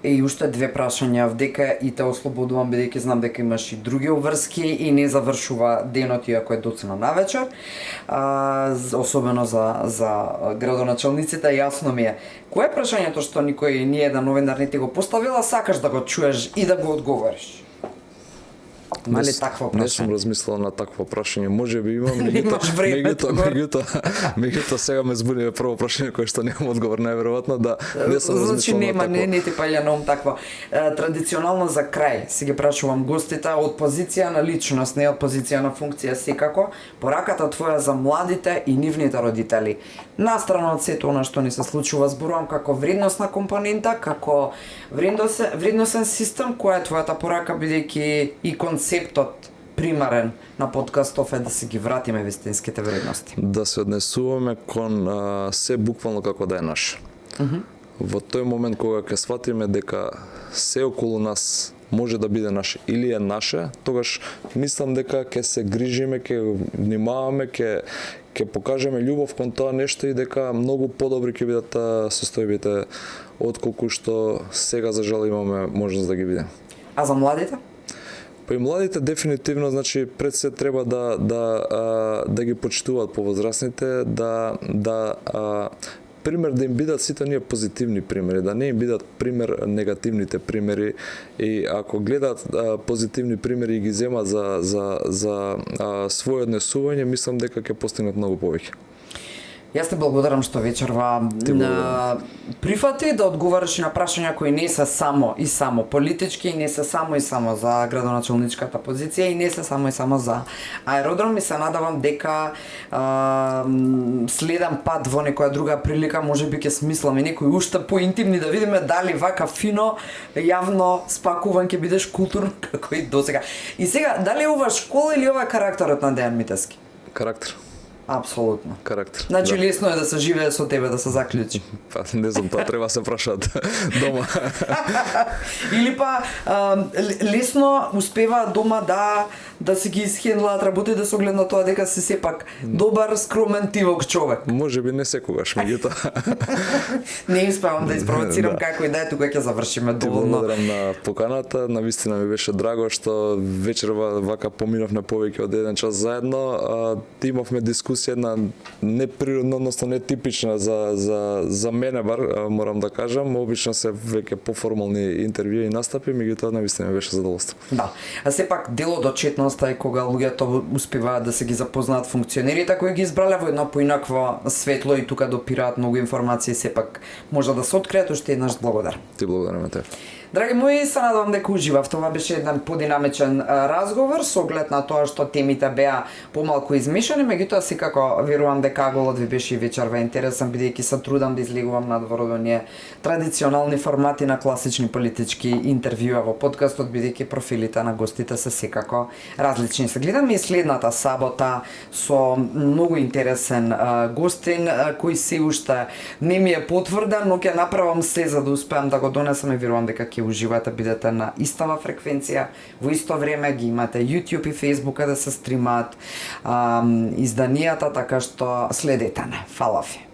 И уште две прашања вдека и те ослободувам, бидејќи знам дека имаш и други обврски и не завршува денот иако е доцна навечер. Особено за градоначалниците, јасно ми е. Кое е прашањето што никој ни еден новинар не ти го поставила, сакаш да го чуеш и да го одговориш? Има ли такво прашање? Не сум размислил на такво прашање. Може би имам, меѓутоа сега ме збунива прво прашање кое што немам одговор, најверојатно да не сум размислил на такво. Не ти паѓа на ум такво. Традиционално за крај си ги прашувам гостите од позиција на личност, не од позиција на функција секако, пораката твоја за младите и нивните родители. Настрана од сето она што ни се случува, зборувам како вредносна компонента, како вредносен систем, која е твојата порака, бидејќи и концептот примарен на подкастов е да се ги вратиме вистинските вредности. Да се однесуваме кон се буквално како да е наше. Во тој момент кога ќе сватиме дека се околу нас може да биде наше или е наше, тогаш мислам дека ќе се грижиме, ќе внимаваме, ќе покажеме љубов кон тоа нешто и дека многу подобри ќе бидат состојбите отколку што сега за жал имаме можност да ги видиме. А за младите? Па и младите дефинитивно, значи пред се треба да ги почитуваат повозрасните, пример да им бидат сите ние позитивни примери, да не им бидат пример негативните примери, и ако гледаат позитивни примери и ги земат за своје однесување, мислам дека ќе постигнат многу повеќе. Јас те благодарам што вечерва прифати да одговараш и на прашања кои не се само и само политички, и не се само и само за градоначалничката позиција, и не се само и само за аеродром, и се надавам дека следен пат во некоја друга прилика можеби ќе смисламе некои уште поинтимни, да видиме дали вака фино јавно спакуван ќе бидеш културно како и досега. И сега, дали ова школа или ова е карактерот на Дејан Митевски? Карактер. Апсолутно. Карактер. Значи лесно е да се живее со тебе, да се заклучи. Па не знам, тоа треба се прашаат дома. Или па лесно успева дома да се ги исхендлаат работи, да се огледна тоа дека си сепак добар, скромен, тивок човек. Може би не секогаш, меѓутоа. Не успевам да испровоцирам како и да е, тука ќе завршиме доволно. Благодарам на поканата, навистина ми беше драго што вечерва вака поминавме повеќе од 1 час заедно. Имавме дискусија една неприродна, односно нетипична за мене бар, морам да кажам. Обично се веќе поформални интервјуи и настапи, меѓутоа навистина ми беше задоволство. Да, а сепак дело до четноста е кога луѓето успеваат да се ги запознаат функционерите кои ги избрале во едно поинакво светло и тука допираат многу информации, сепак може да се откријат. Уште еднаш благодарам. Ти благодарам на тебе. Драги мои, се надевам дека уживав. Това беше еден подинамичен разговор со оглед на тоа што темите беа помалку измешани, меѓутоа секако верувам дека голот ви беше и вечерва интересен, бидејќи се трудам да излегувам надвор од оние традиционални формати на класични политички интервјуа во подкастот, бидејќи профилите на гостите се секако различни. Се гледаме и следната сабота со многу интересен гостин кој се уште не ми е потврден, но ќе направам се за да успеам да го донесам и верувам дека ќе уживате, бидете на истава фреквенција, во исто време ги имате YouTube и Facebook да се стримаат изданијата, така што следете не. Фала ви.